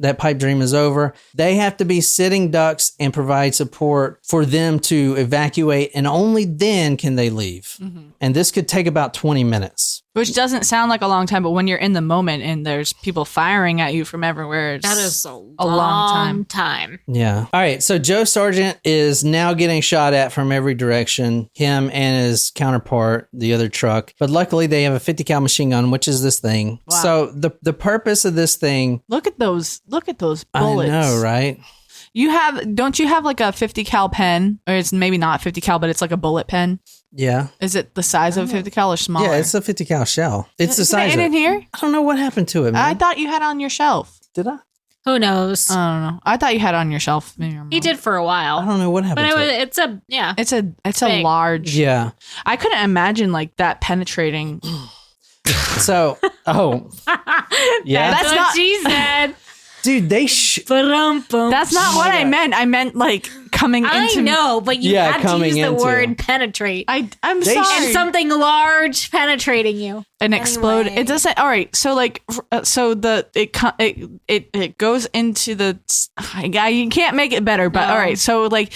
over. They have to be sitting ducks and provide support support for them to evacuate, and only then can they leave. And this could take about 20 minutes. Which doesn't sound like a long time, but when you're in the moment and there's people firing at you from everywhere, that is a long time. Yeah. All right. So Joe Sargent is now getting shot at from every direction, him and his counterpart, the other truck. But luckily they have a 50 cal machine gun, which is this thing. Wow. So the purpose of this thing. Look at those bullets. I know, right? Don't you have like a 50 cal pen? Or it's maybe not 50 cal, but it's like a bullet pen. Yeah. Is it the size of a 50 cal or smaller? Yeah, it's a 50 cal shell. It's the size of it. In here? I don't know what happened to it, man. I thought you had it on your shelf. Did I? Who knows? I don't know. I thought you had it on your shelf. Maybe he did for a while. I don't know what happened to it. It's a large. Yeah. I couldn't imagine like that penetrating. So, yeah. That's what she said. Dude, That's not what I meant. I meant like coming into. I know, but you had to use the word penetrate. I'm sorry. And something large penetrating you. And explode. It doesn't. All right. So like, it goes into the. You can't make it better. But all right. So like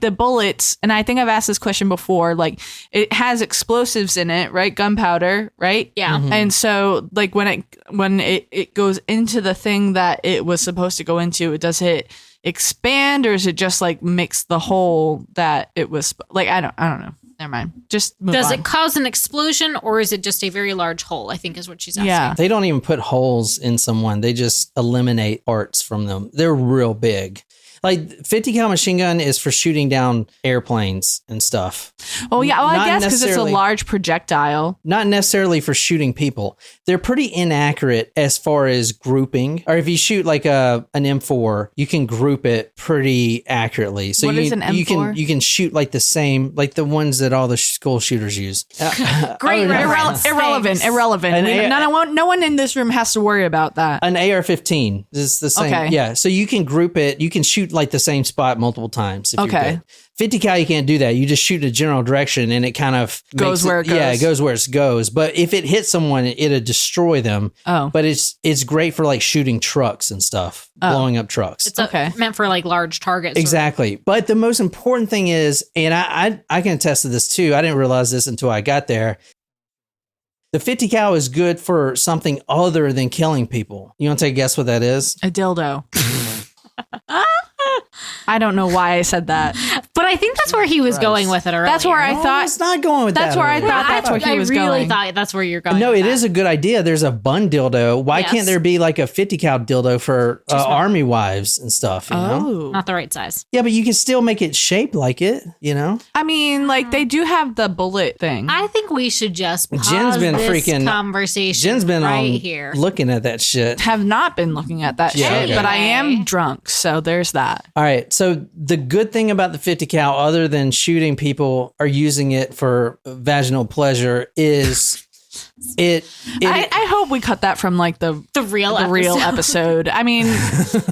the bullets, and I think I've asked this question before. Like it has explosives in it, right? Gunpowder, right? Yeah. Mm-hmm. And so like when it goes into the thing that it was supposed to go into, does it expand, or is it just like mix the hole that it was like? I don't know. Never mind. Just move Does on. it cause an explosion, or is it just a very large hole? I think is what she's asking. Yeah. They don't even put holes in someone. They just eliminate parts from them. They're real big. Like 50 cal machine gun is for shooting down airplanes and stuff. Oh yeah, well, I Not guess because it's a large projectile. Not necessarily for shooting people. They're pretty inaccurate as far as grouping. Or if you shoot like an M4, you can group it pretty accurately. So what is an M4? You can shoot like the same, like the ones that all the school shooters use. Great reference. Irrelevant. No one in this room has to worry about that. An AR-15 is the same. Okay. Yeah, so you can group it. You can shoot like the same spot multiple times. If you're good. 50 cal, you can't do that. You just shoot a general direction and it kind of goes where it goes. Yeah, it goes where it goes. But if it hits someone, it'll destroy them. Oh. But it's great for like shooting trucks and stuff, blowing up trucks. It's meant for like large targets. Exactly. But the most important thing is, and I can attest to this too. I didn't realize this until I got there. The 50 cal is good for something other than killing people. You want to take a guess what that is? A dildo. I don't know why I said that, but I think that's where he was going with it earlier. That's where I thought it's not going with that's that. Where I thought that's where he was going. I really thought that's where you're going. No, it is a good idea. There's a bun dildo. Why can't there be like a 50 cal dildo for army wives and stuff? You know? Not the right size. Yeah, but you can still make it shaped like it. You know. I mean, like they do have the bullet thing. I think we should just pause Jen's been this freaking conversation. Jen's been right on here, looking at that shit. Have not been looking at that shit, but I am drunk, so there's that. All right. So the good thing about the 50 cal, other than shooting people or using it for vaginal pleasure, is I hope we cut that from like the real episode. I mean,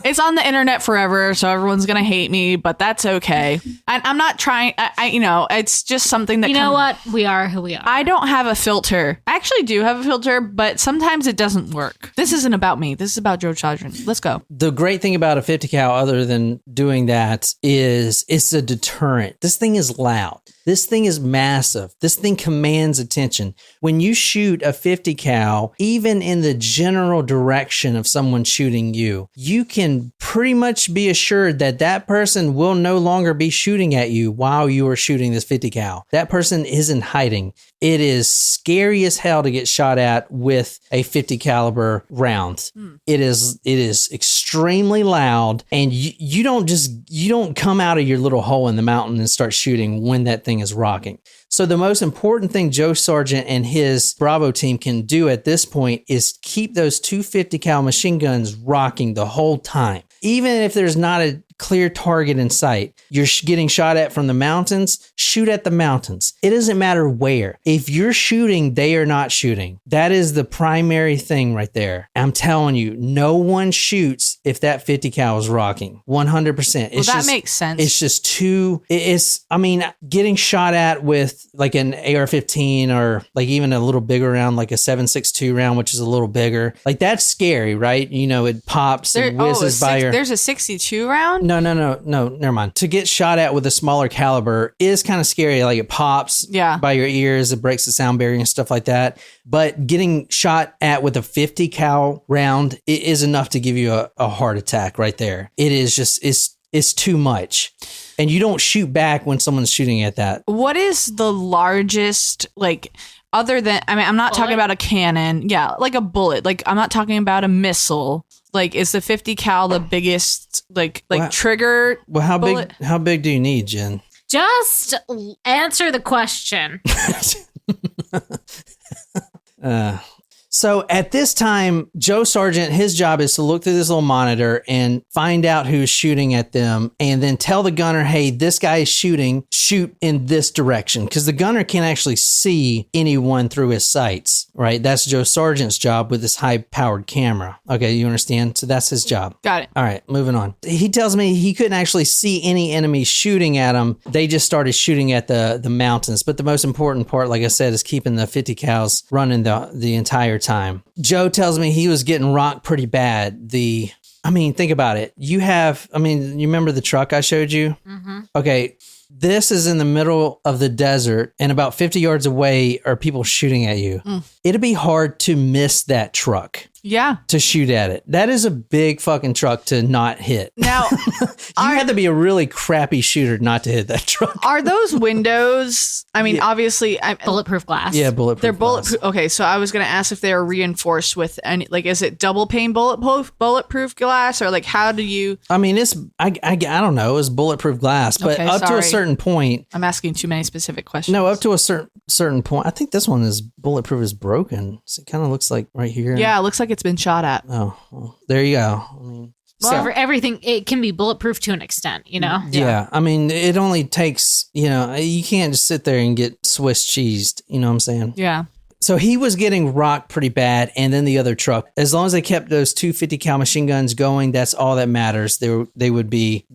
it's on the internet forever, so everyone's gonna hate me, but that's okay. I'm not trying. It's just something that know what, we are who we are. I don't have a filter. I actually do have a filter, but sometimes it doesn't work. This isn't about me. This is about Joe Sargent. Let's go. The great thing about a 50 cal, other than doing that, is it's a deterrent. This thing is loud. This thing is massive. This thing commands attention. When you shoot a 50 cal, even in the general direction of someone shooting you, you can pretty much be assured that that person will no longer be shooting at you while you are shooting this 50 cal. That person isn't hiding. It is scary as hell to get shot at with a 50 caliber round. It is extremely loud, and you don't come out of your little hole in the mountain and start shooting when that thing is rocking. So the most important thing Joe Sargent and his Bravo team can do at this point is keep those 250 cal machine guns rocking the whole time. Even if there's not a clear target in sight, you're getting shot at from the mountains, shoot at the mountains. It doesn't matter where. If you're shooting, they are not shooting. That is the primary thing right there. I'm telling you, no one shoots if that 50 cal is rocking. 100%. Well, that makes sense. It's just getting shot at with like an AR-15 or like even a little bigger round, like a 7.62 round, which is a little bigger. Like that's scary, right? You know, it pops and whizzes by your... There's a 62 round? No, never mind. To get shot at with a smaller caliber is kind of scary. Like it pops by your ears, it breaks the sound barrier and stuff like that. But getting shot at with a 50 cal round is enough to give you a heart attack right there. It is just, it's too much. And you don't shoot back when someone's shooting at that. What is the largest, like, other than, I mean, I'm not talking about a cannon. Yeah, like a bullet. Like, I'm not talking about a missile. Like, is the 50 cal the biggest, like trigger? Well, how big do you need, Jen? Just answer the question. So at this time, Joe Sargent, his job is to look through this little monitor and find out who's shooting at them and then tell the gunner, hey, this guy is shooting, shoot in this direction. Because the gunner can't actually see anyone through his sights, right? That's Joe Sargent's job with this high-powered camera. Okay, you understand? So that's his job. Got it. All right, moving on. He tells me he couldn't actually see any enemies shooting at him. They just started shooting at the mountains. But the most important part, like I said, is keeping the 50 cals running the entire time. Joe tells me he was getting rocked pretty bad. Think about it. You remember the truck I showed you? Mm-hmm. Okay. This is in the middle of the desert and about 50 yards away are people shooting at you. It'd be hard to miss that truck. Yeah. To shoot at it. That is a big fucking truck to not hit. Now, you have to be a really crappy shooter not to hit that truck. Are those windows, obviously... bulletproof glass. Yeah, bulletproof They're bulletproof. glass. Okay, so I was going to ask if they are reinforced with any... Like, is it double pane bulletproof glass? Or, like, how do you... I don't know. It's bulletproof glass. But okay, up to a certain point... I'm asking too many specific questions. No, up to a certain point. I think this one is bulletproof is broken. So it kind of looks like right here. Yeah, it looks like it's been shot at. Oh, well, there you go. Everything, it can be bulletproof to an extent, you know? Yeah. It only takes, you can't just sit there and get Swiss cheesed. You know what I'm saying? Yeah. So he was getting rocked pretty bad. And then the other truck, as long as they kept those 250 cal machine guns going, that's all that matters. The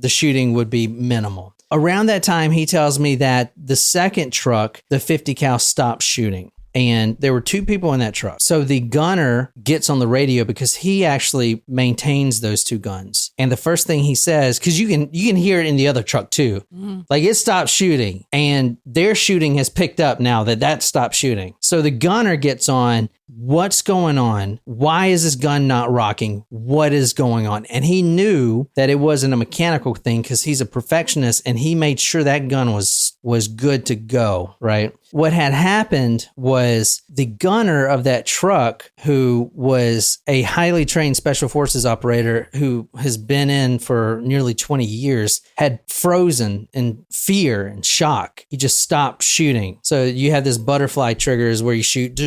shooting would be minimal. Around that time, he tells me that the second truck, the 50 cal, stopped shooting. And there were two people in that truck. So the gunner gets on the radio because he actually maintains those two guns. And the first thing he says, because you can hear it in the other truck too. Mm-hmm. Like it stopped shooting and their shooting has picked up now that stopped shooting. So the gunner gets on, what's going on? Why is this gun not rocking? What is going on? And he knew that it wasn't a mechanical thing because he's a perfectionist and he made sure that gun was good to go, right? What had happened was the gunner of that truck, who was a highly trained special forces operator who has been in for nearly 20 years, had frozen in fear and shock. He just stopped shooting. So you have this butterfly triggers where you shoot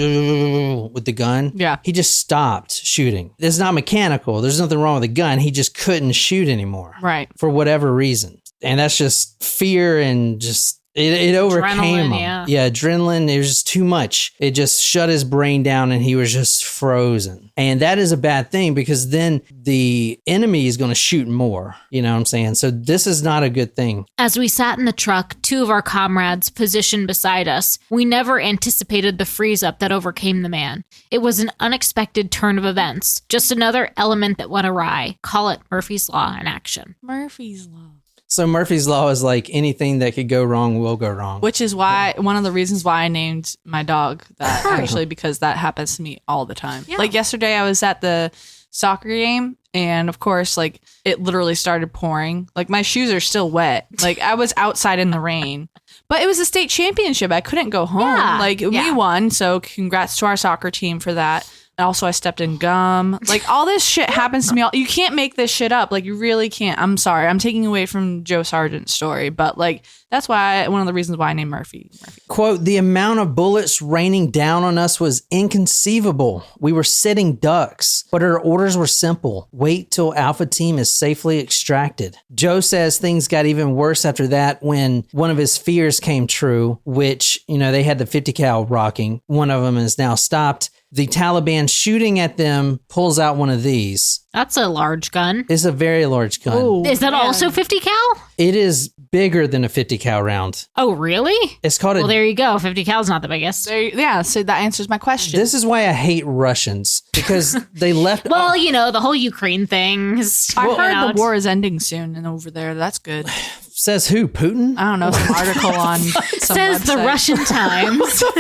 with the gun. Yeah. He just stopped shooting. It's not mechanical. There's nothing wrong with the gun. He just couldn't shoot anymore. Right. For whatever reason. And that's just fear and just... It overcame him. Yeah, adrenaline. It was just too much. It just shut his brain down and he was just frozen. And that is a bad thing because then the enemy is going to shoot more. You know what I'm saying? So this is not a good thing. As we sat in the truck, two of our comrades positioned beside us, we never anticipated the freeze up that overcame the man. It was an unexpected turn of events. Just another element that went awry. Call it Murphy's Law in action. Murphy's Law. So Murphy's Law is like anything that could go wrong will go wrong. Which is why one of the reasons why I named my dog that, actually, because that happens to me all the time. Yeah. Like yesterday I was at the soccer game and of course like it literally started pouring. Like my shoes are still wet. Like I was outside in the rain. But it was a state championship. I couldn't go home. Yeah. We won, so congrats to our soccer team for that. Also, I stepped in gum. Like, all this shit happens to me. You can't make this shit up. Like, you really can't. I'm sorry. I'm taking away from Joe Sargent's story. But, like, that's why one of the reasons why I named Murphy. Quote, the amount of bullets raining down on us was inconceivable. We were sitting ducks, but our orders were simple. Wait till Alpha Team is safely extracted. Joe says things got even worse after that when one of his fears came true, which, they had the 50 cal rocking. One of them is now stopped. The Taliban shooting at them pulls out one of these. That's a large gun. It's a very large gun. Ooh, is that also 50 cal? It is bigger than a 50 cal round. Oh, really? It's called Well, there you go. 50 cal's not the biggest. So that answers my question. This is why I hate Russians, because they left. Well, the whole Ukraine thing. I heard the war is ending soon and over there. That's good. Says who? Putin? I don't know. Some article on some Says website. the Russian Times. What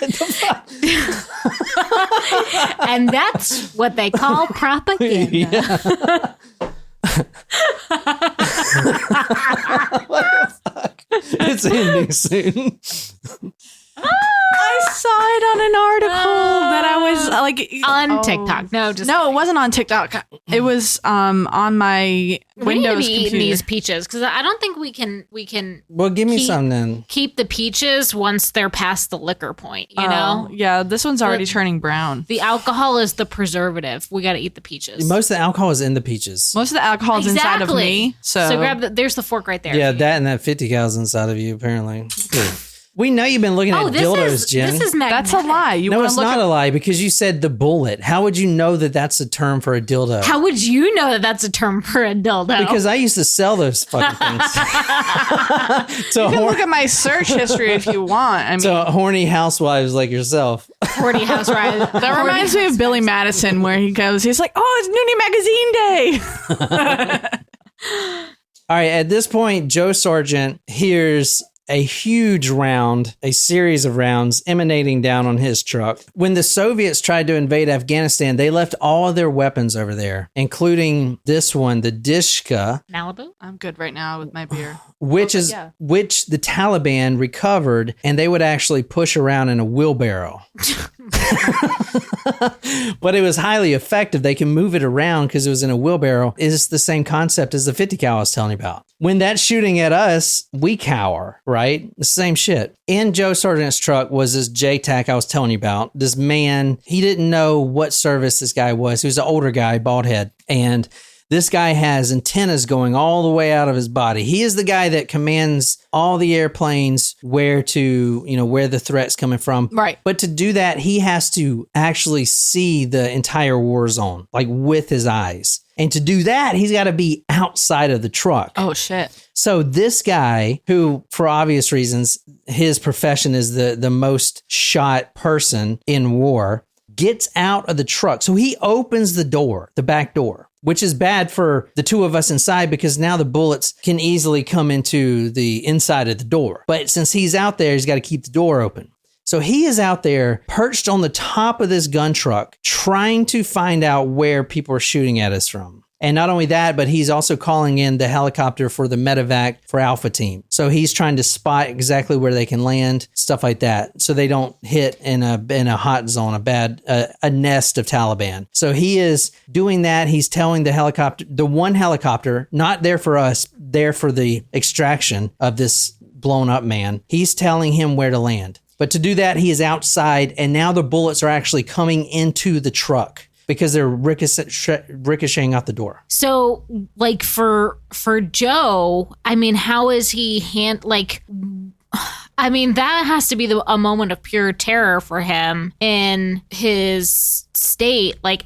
the fuck? And that's what they call propaganda. Yeah. What the fuck? It's ending soon. I saw it on an article that I was On TikTok. No, it wasn't on TikTok. It was on my Windows eating computer. these peaches because I don't think we can. Well, give me some then. Keep the peaches once they're past the liquor point. You know. Yeah, this one's already turning brown. The alcohol is the preservative. We got to eat the peaches. Most of the alcohol is in the peaches. Most of the alcohol is inside of me. So grab there's the fork right there. Yeah, that and that 50 cal's inside of you, apparently. Good. We know you've been looking at dildos, Jen. This is magnetic. That's a lie. No, it's not a lie because you said the bullet. How would you know that that's a term for a dildo? How would you know that that's a term for a dildo? Because I used to sell those fucking things. You can look at my search history if you want. I mean, so horny housewives like yourself. Horny housewife. That reminds me of Billy Madison, where he's like, "Oh, it's Noonie Magazine Day." All right, at this point, Joe Sargent hears a huge round, a series of rounds emanating down on his truck. When the Soviets tried to invade Afghanistan, they left all of their weapons over there, including this one, the Dishka. Malibu? I'm good right now with my beer. Which the Taliban recovered, and they would actually push around in a wheelbarrow. But it was highly effective. They can move it around because it was in a wheelbarrow. It's the same concept as the 50 cal I was telling you about. When that's shooting at us, we cower, right? The same shit. In Joe Sargent's truck was this JTAC I was telling you about. This man, he didn't know what service this guy was. He was an older guy, bald head. And this guy has antennas going all the way out of his body. He is the guy that commands all the airplanes where the threat's coming from. Right. But to do that, he has to actually see the entire war zone, like with his eyes. And to do that, he's got to be outside of the truck. Oh, shit. So this guy, who, for obvious reasons, his profession is the most shot person in war, gets out of the truck. So he opens the door, the back door, which is bad for the two of us inside because now the bullets can easily come into the inside of the door. But since he's out there, he's got to keep the door open. So he is out there perched on the top of this gun truck trying to find out where people are shooting at us from. And not only that, but he's also calling in the helicopter for the medevac for Alpha Team. So he's trying to spot exactly where they can land, stuff like that, so they don't hit in a hot zone, a nest of Taliban. So he is doing that. He's telling the helicopter, the one helicopter, not there for us, there for the extraction of this blown up man. He's telling him where to land. But to do that, he is outside, and now the bullets are actually coming into the truck because they're ricocheting out the door. So, like for Joe, I mean, how is he that has to be a moment of pure terror for him in his state. Like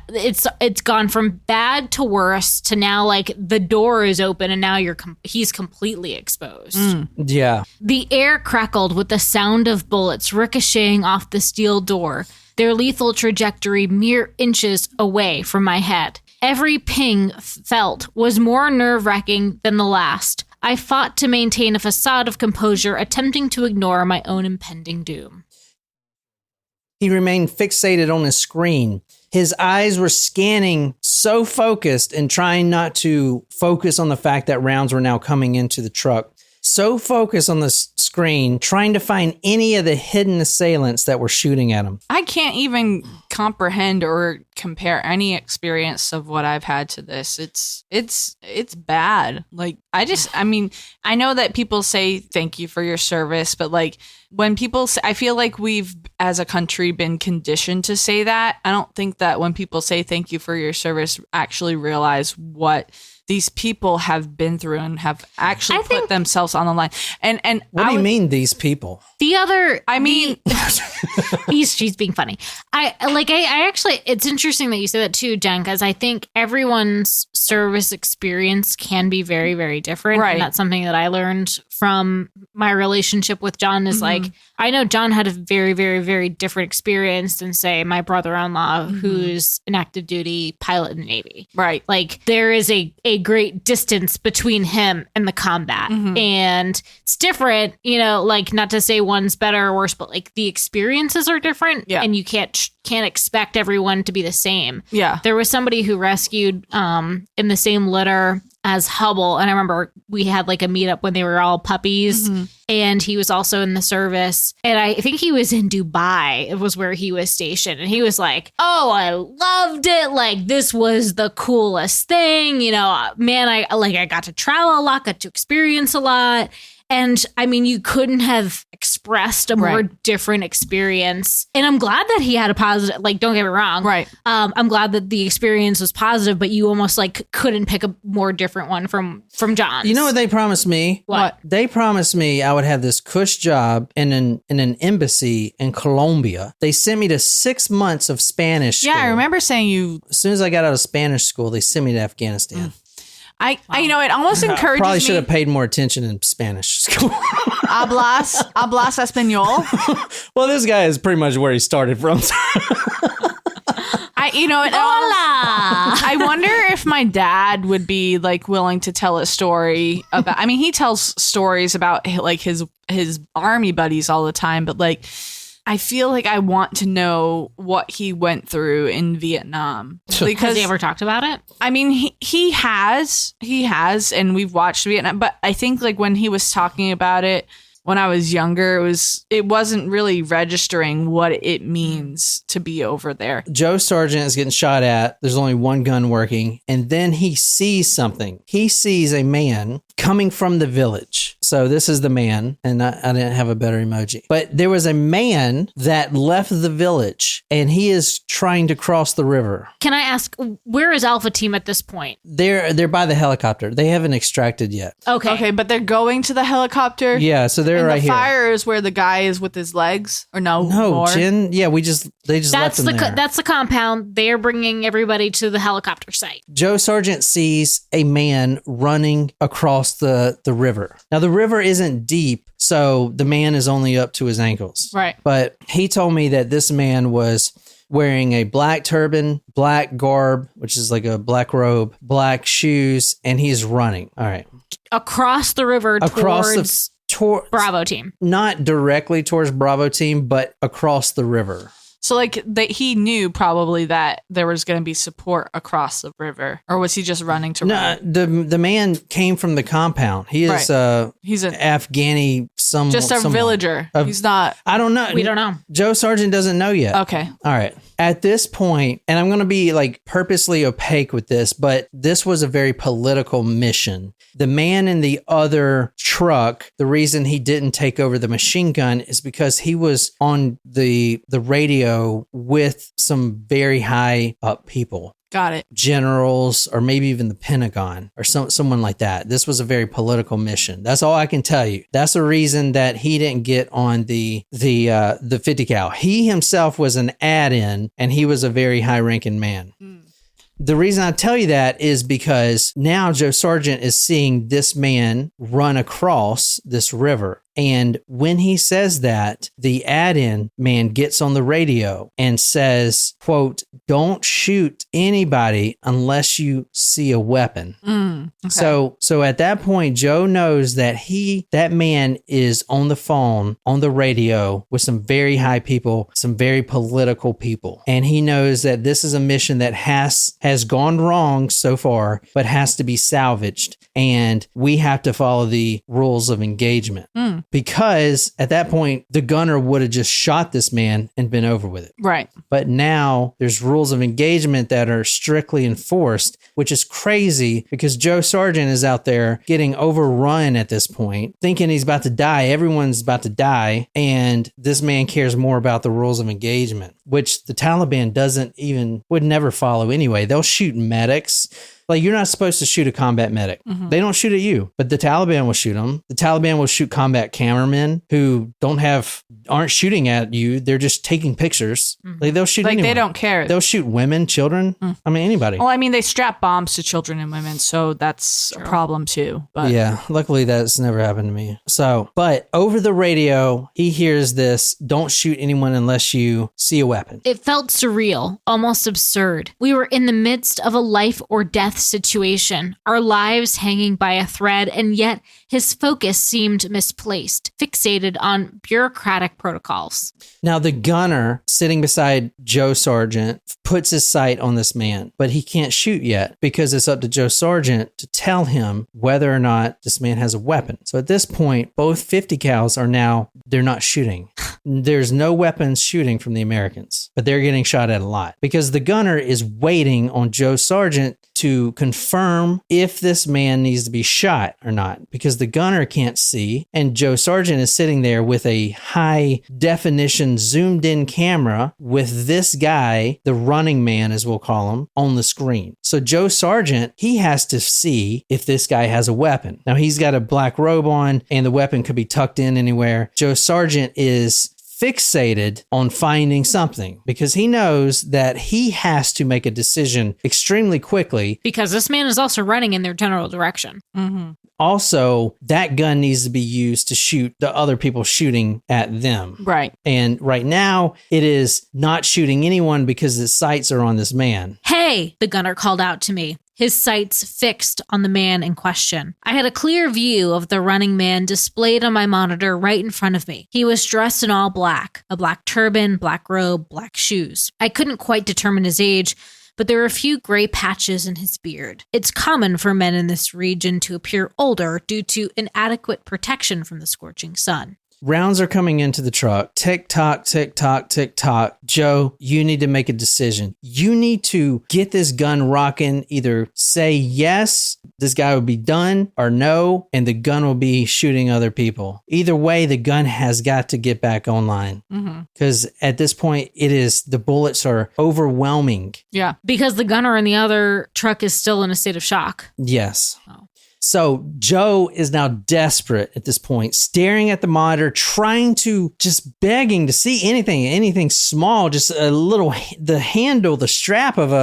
it's gone from bad to worse to now like the door is open and now he's completely exposed. Yeah. The air crackled with the sound of bullets ricocheting off the steel door, their lethal trajectory mere inches away from my head. Every ping felt was more nerve-wracking than the last. I fought to maintain a facade of composure, attempting to ignore my own impending doom. He remained fixated on his screen. His eyes were scanning, so focused and trying not to focus on the fact that rounds were now coming into the truck. So focused on the screen, trying to find any of the hidden assailants that were shooting at him. I can't even comprehend or compare any experience of what I've had to this. It's bad. Like, I know that people say thank you for your service, but like when people say, I feel like we've as a country been conditioned to say that. I don't think that when people say thank you for your service actually realize what these people have been through and have actually put themselves on the line. And what do you mean these people? She's being funny. I actually, it's interesting that you say that too, Jen, because I think everyone's service experience can be very, very different. Right. And that's something that I learned from my relationship with John is like, I know John had a very, very, very different experience than, say, my brother-in-law, who's an active duty pilot in the Navy. Right. Like, there is a great distance between him and the combat. And it's different, like, not to say one's better or worse, but like the experiences are different. Yeah. And you can't expect everyone to be the same. Yeah. There was somebody who rescued in the same litter as Hubble. And I remember we had like a meetup when they were all puppies, and he was also in the service. And I think he was in Dubai. It was where he was stationed. And he was like, oh, I loved it. Like, this was the coolest thing. Man, I got to travel a lot, got to experience a lot. And I mean, you couldn't have expressed a more different experience. And I'm glad that he had a positive, like, don't get me wrong. Right. I'm glad that the experience was positive, but you almost like couldn't pick a more different one from John's. You know what they promised me? What? They promised me I would have this cush job in an embassy in Colombia. They sent me to 6 months of Spanish school. Yeah, I remember saying you. As soon as I got out of Spanish school, they sent me to Afghanistan. I it almost encourages Probably me. should have paid more attention in Spanish school. Hablas español. Well, this guy is pretty much where he started from. I wonder if my dad would be like willing to tell a story about. I mean, he tells stories about like his army buddies all the time, but like, I feel like I want to know what he went through in Vietnam. Because, has he ever talked about it? I mean, he has, and we've watched Vietnam. But I think like when he was talking about it when I was younger, it wasn't really registering what it means to be over there. Joe Sargent is getting shot at. There's only one gun working. And then he sees something. He sees a man coming from the village. So this is the man. And I didn't have a better emoji. But there was a man that left the village and he is trying to cross the river. Can I ask, where is Alpha Team at this point? They're by the helicopter. They haven't extracted yet. Okay, but they're going to the helicopter. Yeah, so they're right the here. Fire is where the guy is with his legs, or no? No, Jen. Yeah, they just left him there. That's the compound. They're bringing everybody to the helicopter site. Joe Sargent sees a man running across the river. Now, the river isn't deep, so the man is only up to his ankles. Right. But he told me that this man was wearing a black turban, black garb, which is like a black robe, black shoes, and he's running. All right. Across the river towards Bravo Team. Not directly towards Bravo Team, but across the river. So like he knew probably that there was going to be support across the river, or was he just running to run? The man came from the compound. He is he's an Afghani, just a villager. He's not. I don't know. We don't know. Joe Sargent doesn't know yet. Okay. All right. At this point, and I'm going to be like purposely opaque with this, but this was a very political mission. The man in the other truck, the reason he didn't take over the machine gun is because he was on the radio with some very high up people. Got it. Generals, or maybe even the Pentagon, or someone like that. This was a very political mission. That's all I can tell you. That's the reason that he didn't get on the 50 cal. He himself was an add-in, and he was a very high-ranking man. The reason I tell you that is because now Joe Sargent is seeing this man run across this river. And when he says that, the add-in man gets on the radio and says, quote, "Don't shoot anybody unless you see a weapon." Okay. So at that point, Joe knows that that man is on the phone, on the radio with some very high people, some very political people. And he knows that this is a mission that has gone wrong so far, but has to be salvaged. And we have to follow the rules of engagement. Because at that point, the gunner would have just shot this man and been over with it. Right. But now there's rules of engagement that are strictly enforced, which is crazy because Joe Sargent is out there getting overrun at this point, thinking he's about to die. Everyone's about to die. And this man cares more about the rules of engagement, which the Taliban would never follow anyway. They'll shoot medics. Like, you're not supposed to shoot a combat medic. Mm-hmm. They don't shoot at you, but the Taliban will shoot them. The Taliban will shoot combat cameramen who aren't shooting at you. They're just taking pictures. Mm-hmm. Like, they'll shoot anyone. They don't care. They'll shoot women, children. I mean, anybody. Well, I mean, they strap bombs to children and women, so that's a problem too. But yeah, luckily that's never happened to me. So, but over the radio, he hears this: don't shoot anyone unless you see a weapon. It felt surreal, almost absurd. We were in the midst of a life or death situation, our lives hanging by a thread, and yet his focus seemed misplaced, fixated on bureaucratic protocols. Now, the gunner sitting beside Joe Sargent puts his sight on this man, but he can't shoot yet because it's up to Joe Sargent to tell him whether or not this man has a weapon. So at this point, both 50 cals they're not shooting. There's no weapons shooting from the Americans, but they're getting shot at a lot because the gunner is waiting on Joe Sargent to confirm if this man needs to be shot or not, because the gunner can't see, and Joe Sargent is sitting there with a high definition zoomed in camera with this guy, the running man as we'll call him, on the screen. So Joe Sargent, he has to see if this guy has a weapon. Now, he's got a black robe on and the weapon could be tucked in anywhere. Joe Sargent is fixated on finding something because he knows that he has to make a decision extremely quickly. Because this man is also running in their general direction. Mm-hmm. Also, that gun needs to be used to shoot the other people shooting at them. Right. And right now, it is not shooting anyone because the sights are on this man. Hey, the gunner called out to me, his sights fixed on the man in question. I had a clear view of the running man displayed on my monitor right in front of me. He was dressed in all black, a black turban, black robe, black shoes. I couldn't quite determine his age, but there were a few gray patches in his beard. It's common for men in this region to appear older due to inadequate protection from the scorching sun. Rounds are coming into the truck. Tick tock, tick tock, tick tock. Joe, you need to make a decision. You need to get this gun rocking. Either say yes, this guy will be done, or no, and the gun will be shooting other people. Either way, the gun has got to get back online. Because at this point, the bullets are overwhelming. Yeah. Because the gunner in the other truck is still in a state of shock. Yes. Oh. So Joe is now desperate at this point, staring at the monitor, trying to just begging to see anything small, just a little, the handle, the strap of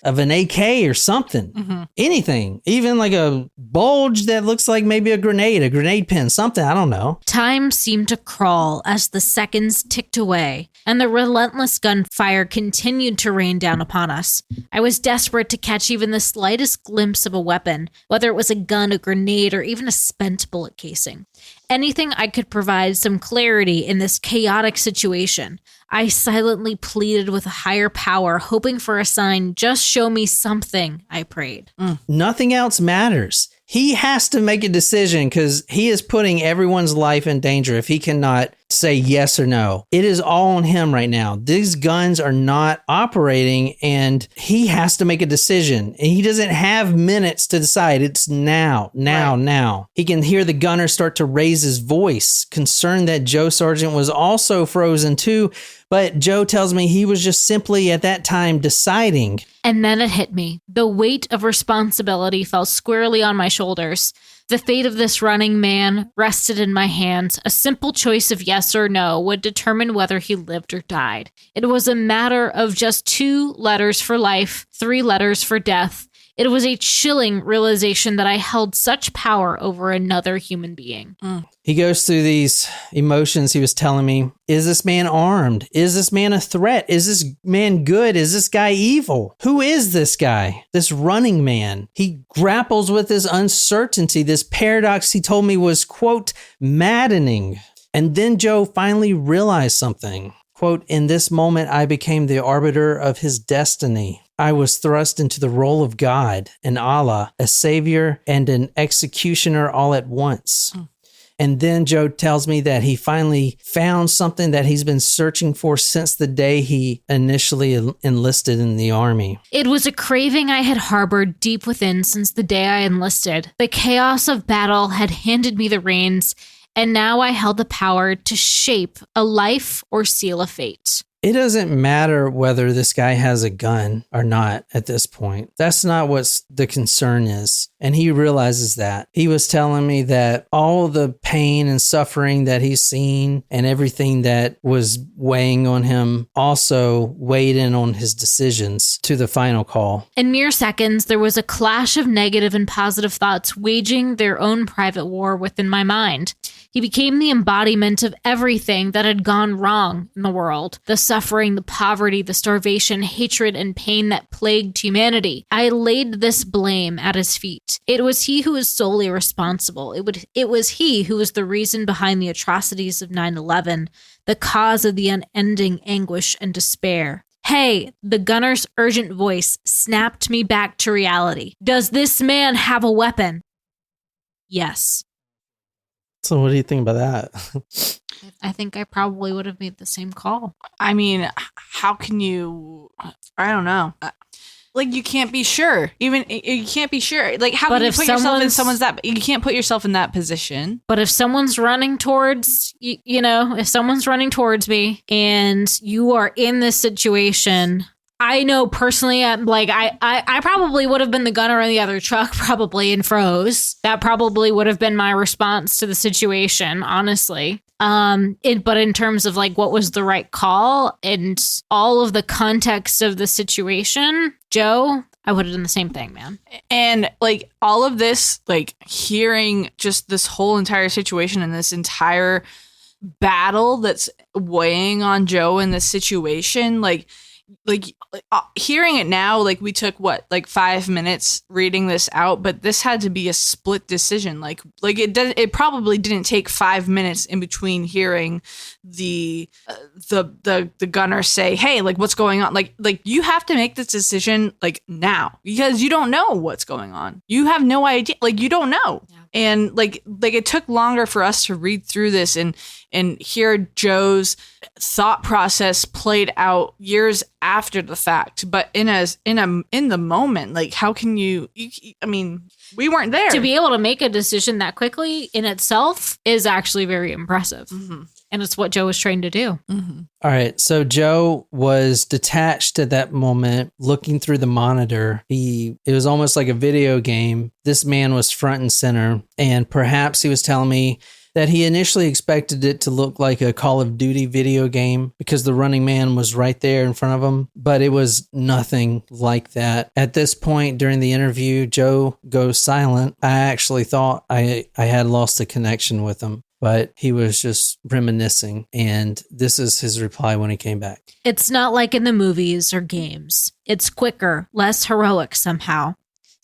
an AK or something, anything, even like a bulge that looks like maybe a grenade pin, something. I don't know. Time seemed to crawl as the seconds ticked away, and the relentless gunfire continued to rain down upon us. I was desperate to catch even the slightest glimpse of a weapon, whether it was a gun, a grenade, or even a spent bullet casing. Anything I could provide some clarity in this chaotic situation. I silently pleaded with a higher power, hoping for a sign. Just show me something, I prayed. Nothing else matters. He has to make a decision because he is putting everyone's life in danger if he cannot say yes or no. It is all on him right now. These guns are not operating and he has to make a decision. And he doesn't have minutes to decide. It's now. He can hear the gunner start to raise his voice, concerned that Joe Sargent was also frozen too. But Joe tells me he was just simply at that time deciding. And then it hit me. The weight of responsibility fell squarely on my shoulders. The fate of this running man rested in my hands. A simple choice of yes or no would determine whether he lived or died. It was a matter of just 2 letters for life, 3 letters for death. It was a chilling realization that I held such power over another human being. He goes through these emotions. He was telling me, is this man armed? Is this man a threat? Is this man good? Is this guy evil? Who is this guy? This running man. He grapples with this uncertainty, this paradox he told me was, quote, maddening. And then Joe finally realized something. Quote, in this moment, I became the arbiter of his destiny. I was thrust into the role of God and Allah, a savior and an executioner all at once. And then Joe tells me that he finally found something that he's been searching for since the day he initially enlisted in the army. It was a craving I had harbored deep within since the day I enlisted. The chaos of battle had handed me the reins, and now I held the power to shape a life or seal a fate. It doesn't matter whether this guy has a gun or not at this point. That's not what the concern is. And he realizes that. He was telling me that all the pain and suffering that he's seen and everything that was weighing on him also weighed in on his decisions to the final call. In mere seconds, there was a clash of negative and positive thoughts waging their own private war within my mind. He became the embodiment of everything that had gone wrong in the world. The suffering, the poverty, the starvation, hatred, and pain that plagued humanity. I laid this blame at his feet. It was he who was solely responsible. It was he who was the reason behind the atrocities of 9/11, the cause of the unending anguish and despair. Hey, the gunner's urgent voice snapped me back to reality. Does this man have a weapon? Yes. So what do you think about that? I think I probably would have made the same call. I mean, how can you? I don't know. Like, you can't be sure. Even you can't be sure. Like, how can you put yourself in someone's that? You can't put yourself in that position. But if someone's running towards, if someone's running towards me and you are in this situation, I know personally, I probably would have been the gunner in the other truck, probably, and froze. That probably would have been my response to the situation, honestly. But in terms of like what was the right call and all of the context of the situation, Joe, I would have done the same thing, man. And like all of this, like hearing just this whole entire situation and this entire battle that's weighing on Joe in this situation, like hearing it now, like we took 5 minutes reading this out, but this had to be a split decision. Like it probably didn't take 5 minutes in between hearing the gunner say, "Hey, like what's going on?" Like you have to make this decision like now because you don't know what's going on. You have no idea. Like you don't know. Yeah. And like it took longer for us to read through this and hear Joe's thought process played out years after the fact. But in the moment, like how can you I mean, we weren't there. To be able to make a decision that quickly in itself is actually very impressive. Mm-hmm. And it's what Joe was trained to do. Mm-hmm. All right. So Joe was detached at that moment, looking through the monitor. It was almost like a video game. This man was front and center. And perhaps he was telling me that he initially expected it to look like a Call of Duty video game because the running man was right there in front of him, but it was nothing like that. At this point during the interview, Joe goes silent. I actually thought I had lost a connection with him, but he was just reminiscing, and this is his reply when he came back. It's not like in the movies or games. It's quicker, less heroic somehow.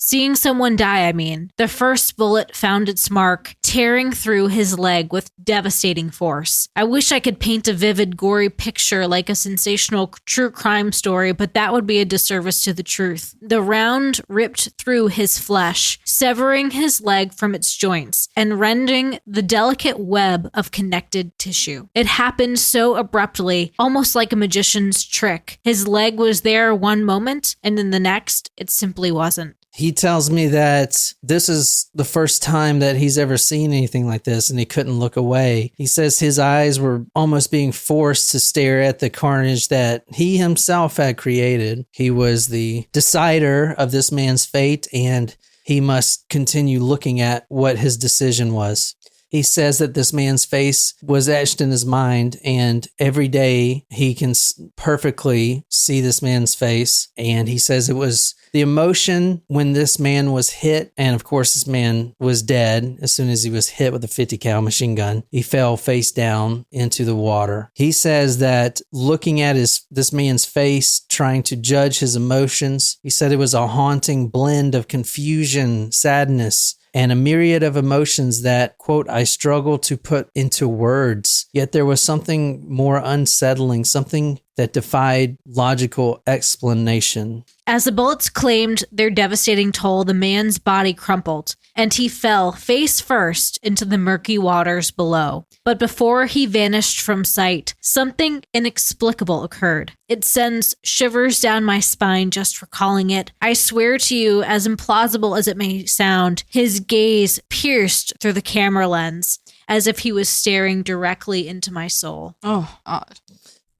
Seeing someone die, I mean. The first bullet found its mark, tearing through his leg with devastating force. I wish I could paint a vivid, gory picture like a sensational true crime story, but that would be a disservice to the truth. The round ripped through his flesh, severing his leg from its joints and rending the delicate web of connected tissue. It happened so abruptly, almost like a magician's trick. His leg was there one moment, and then the next, it simply wasn't. He tells me that this is the first time that he's ever seen anything like this, and he couldn't look away. He says his eyes were almost being forced to stare at the carnage that he himself had created. He was the decider of this man's fate, and he must continue looking at what his decision was. He says that this man's face was etched in his mind, and every day he can perfectly see this man's face. And he says it was the emotion when this man was hit, and of course this man was dead as soon as he was hit with a 50 cal machine gun. He fell face down into the water. He says that looking at this man's face, trying to judge his emotions, he said it was a haunting blend of confusion, sadness, and a myriad of emotions that, quote, I struggle to put into words. Yet there was something more unsettling, something that defied logical explanation. As the bullets claimed their devastating toll, the man's body crumpled, and he fell face first into the murky waters below. But before he vanished from sight, something inexplicable occurred. It sends shivers down my spine just recalling it. I swear to you, as implausible as it may sound, his gaze pierced through the camera lens, as if he was staring directly into my soul. Oh, God.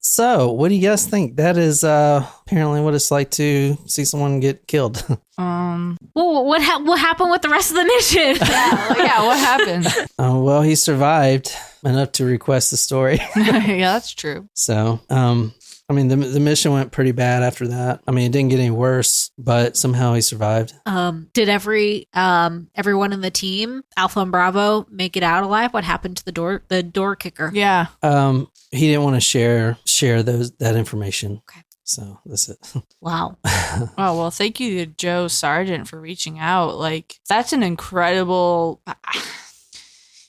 So, what do you guys think? That is apparently what it's like to see someone get killed. Well, what happened with the rest of the mission? Yeah, what happened? Well, he survived enough to request the story. Yeah, that's true. So, I mean, the mission went pretty bad after that. I mean, it didn't get any worse, but somehow he survived. Did everyone in the team, Alpha and Bravo, make it out alive? What happened to the door kicker? Yeah. He didn't want to share that information. Okay. So that's it. Wow. Oh, well, thank you to Joe Sargent for reaching out. Like, that's an incredible...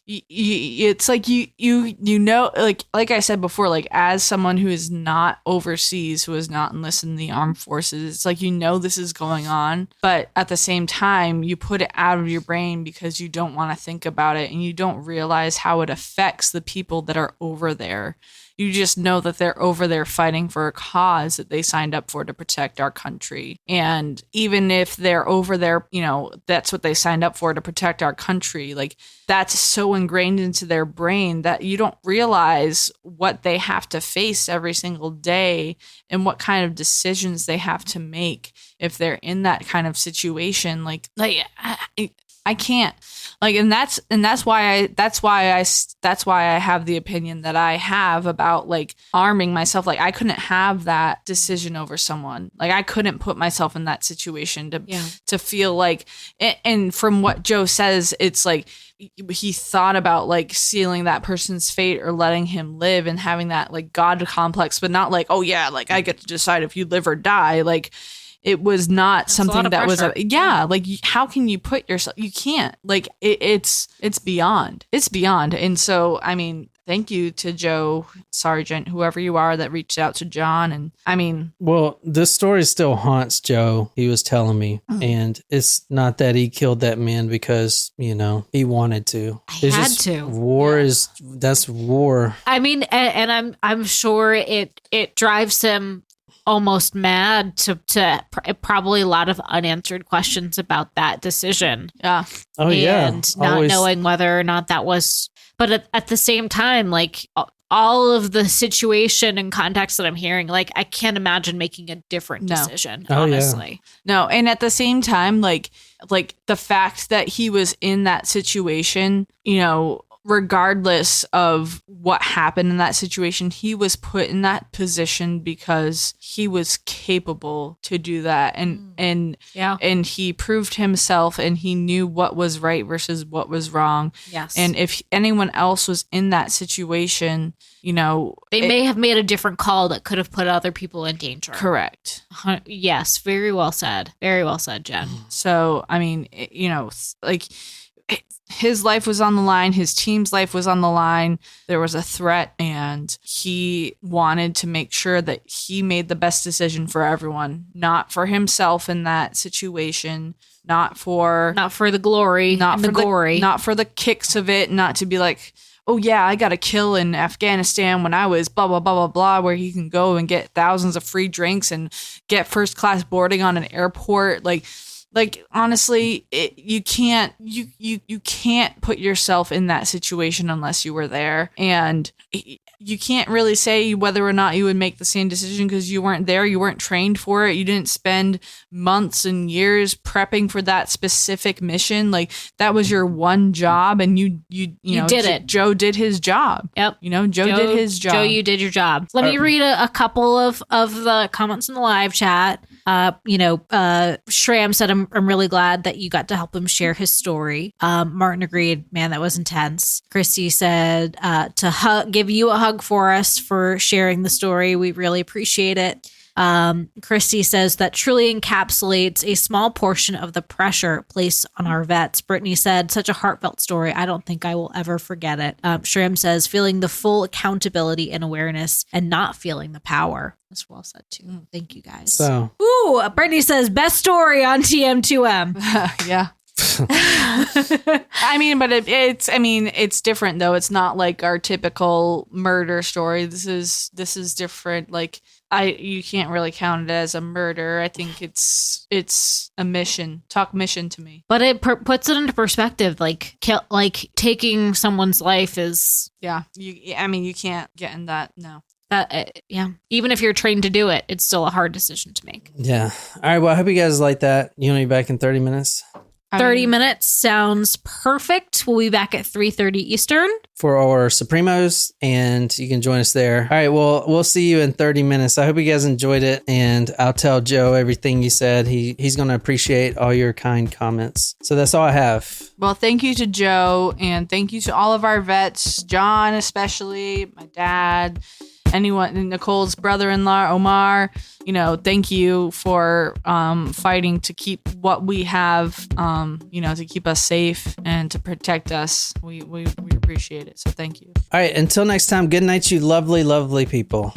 It's like you know, like I said before, like as someone who is not overseas, who is not enlisted in the armed forces, it's like, you know, this is going on, but at the same time you put it out of your brain because you don't want to think about it, and you don't realize how it affects the people that are over there. You just know that they're over there fighting for a cause that they signed up for to protect our country. And even if they're over there, you know, that's what they signed up for, to protect our country. Like, that's so ingrained into their brain that you don't realize what they have to face every single day and what kind of decisions they have to make if they're in that kind of situation. Like I can't, like, and that's why I have the opinion that I have about, like, arming myself. Like, I couldn't have that decision over someone. Like, I couldn't put myself in that situation to feel like, and from what Joe says, it's like he thought about, like, sealing that person's fate or letting him live and having that, like, God complex, but not like, oh yeah, like, I get to decide if you live or die. Like, it was not something that was, like, how can you put yourself, you can't, like, it's beyond. And so, I mean, thank you to Joe Sargent, whoever you are, that reached out to John. And I mean, well, this story still haunts Joe. He was telling me, and it's not that he killed that man because, you know, he wanted to. War that's war. I mean, and I'm sure it drives him almost mad to probably a lot of unanswered questions about that decision. Yeah. Oh, yeah. And not knowing whether or not that was, but at the same time, like, all of the situation and context that I'm hearing, like, I can't imagine making a different decision, honestly. No. And at the same time, like the fact that he was in that situation, you know, regardless of what happened in that situation, he was put in that position because he was capable to do that. And he proved himself, and he knew what was right versus what was wrong. Yes. And if anyone else was in that situation, you know, they may have made a different call that could have put other people in danger. Correct. Yes. Very well said. Very well said, Jen. So, I mean, you know, like, his life was on the line. His team's life was on the line. There was a threat, and he wanted to make sure that he made the best decision for everyone, not for himself in that situation, not for the glory, not for the kicks of it, not to be like, oh yeah, I got a kill in Afghanistan when I was blah, blah, blah, blah, blah, where he can go and get thousands of free drinks and get first class boarding on an airport. Like, honestly, you can't put yourself in that situation unless you were there. And you can't really say whether or not you would make the same decision because you weren't there. You weren't trained for it. You didn't spend months and years prepping for that specific mission. Like, that was your one job, and you know, did it. Joe did his job. Yep. You know, Joe did his job. Joe, you did your job. Let me read a couple of the comments in the live chat. Shram said, I'm really glad that you got to help him share his story. Martin agreed, man, that was intense. Christy said, give you a hug for us for sharing the story. We really appreciate it. Christy says that truly encapsulates a small portion of the pressure placed on our vets. Brittany said, such a heartfelt story. I don't think I will ever forget it. Shram says, feeling the full accountability and awareness and not feeling the power. That's well said too. Thank you guys. So, Brittany says, best story on TM2M. Yeah. I mean, but it's different though. It's not like our typical murder story. This is different. Like, you can't really count it as a murder. I think it's a mission. Talk mission to me. But it puts it into perspective. Like taking someone's life is. Yeah. You can't get in that. No. Even if you're trained to do it, it's still a hard decision to make. Yeah. All right. Well, I hope you guys like that. You want to be back in 30 minutes? 30 minutes sounds perfect. We'll be back at 3:30 Eastern for our Supremos, and you can join us there. All right. Well, we'll see you in 30 minutes. I hope you guys enjoyed it, and I'll tell Joe everything you said. He's going to appreciate all your kind comments. So that's all I have. Well, thank you to Joe, and thank you to all of our vets, John especially, my dad, anyone, Nicole's brother-in-law, Omar. Thank you for fighting to keep what we have, to keep us safe and to protect us. We appreciate it. So thank you. All right. Until next time, good night, you lovely, lovely people.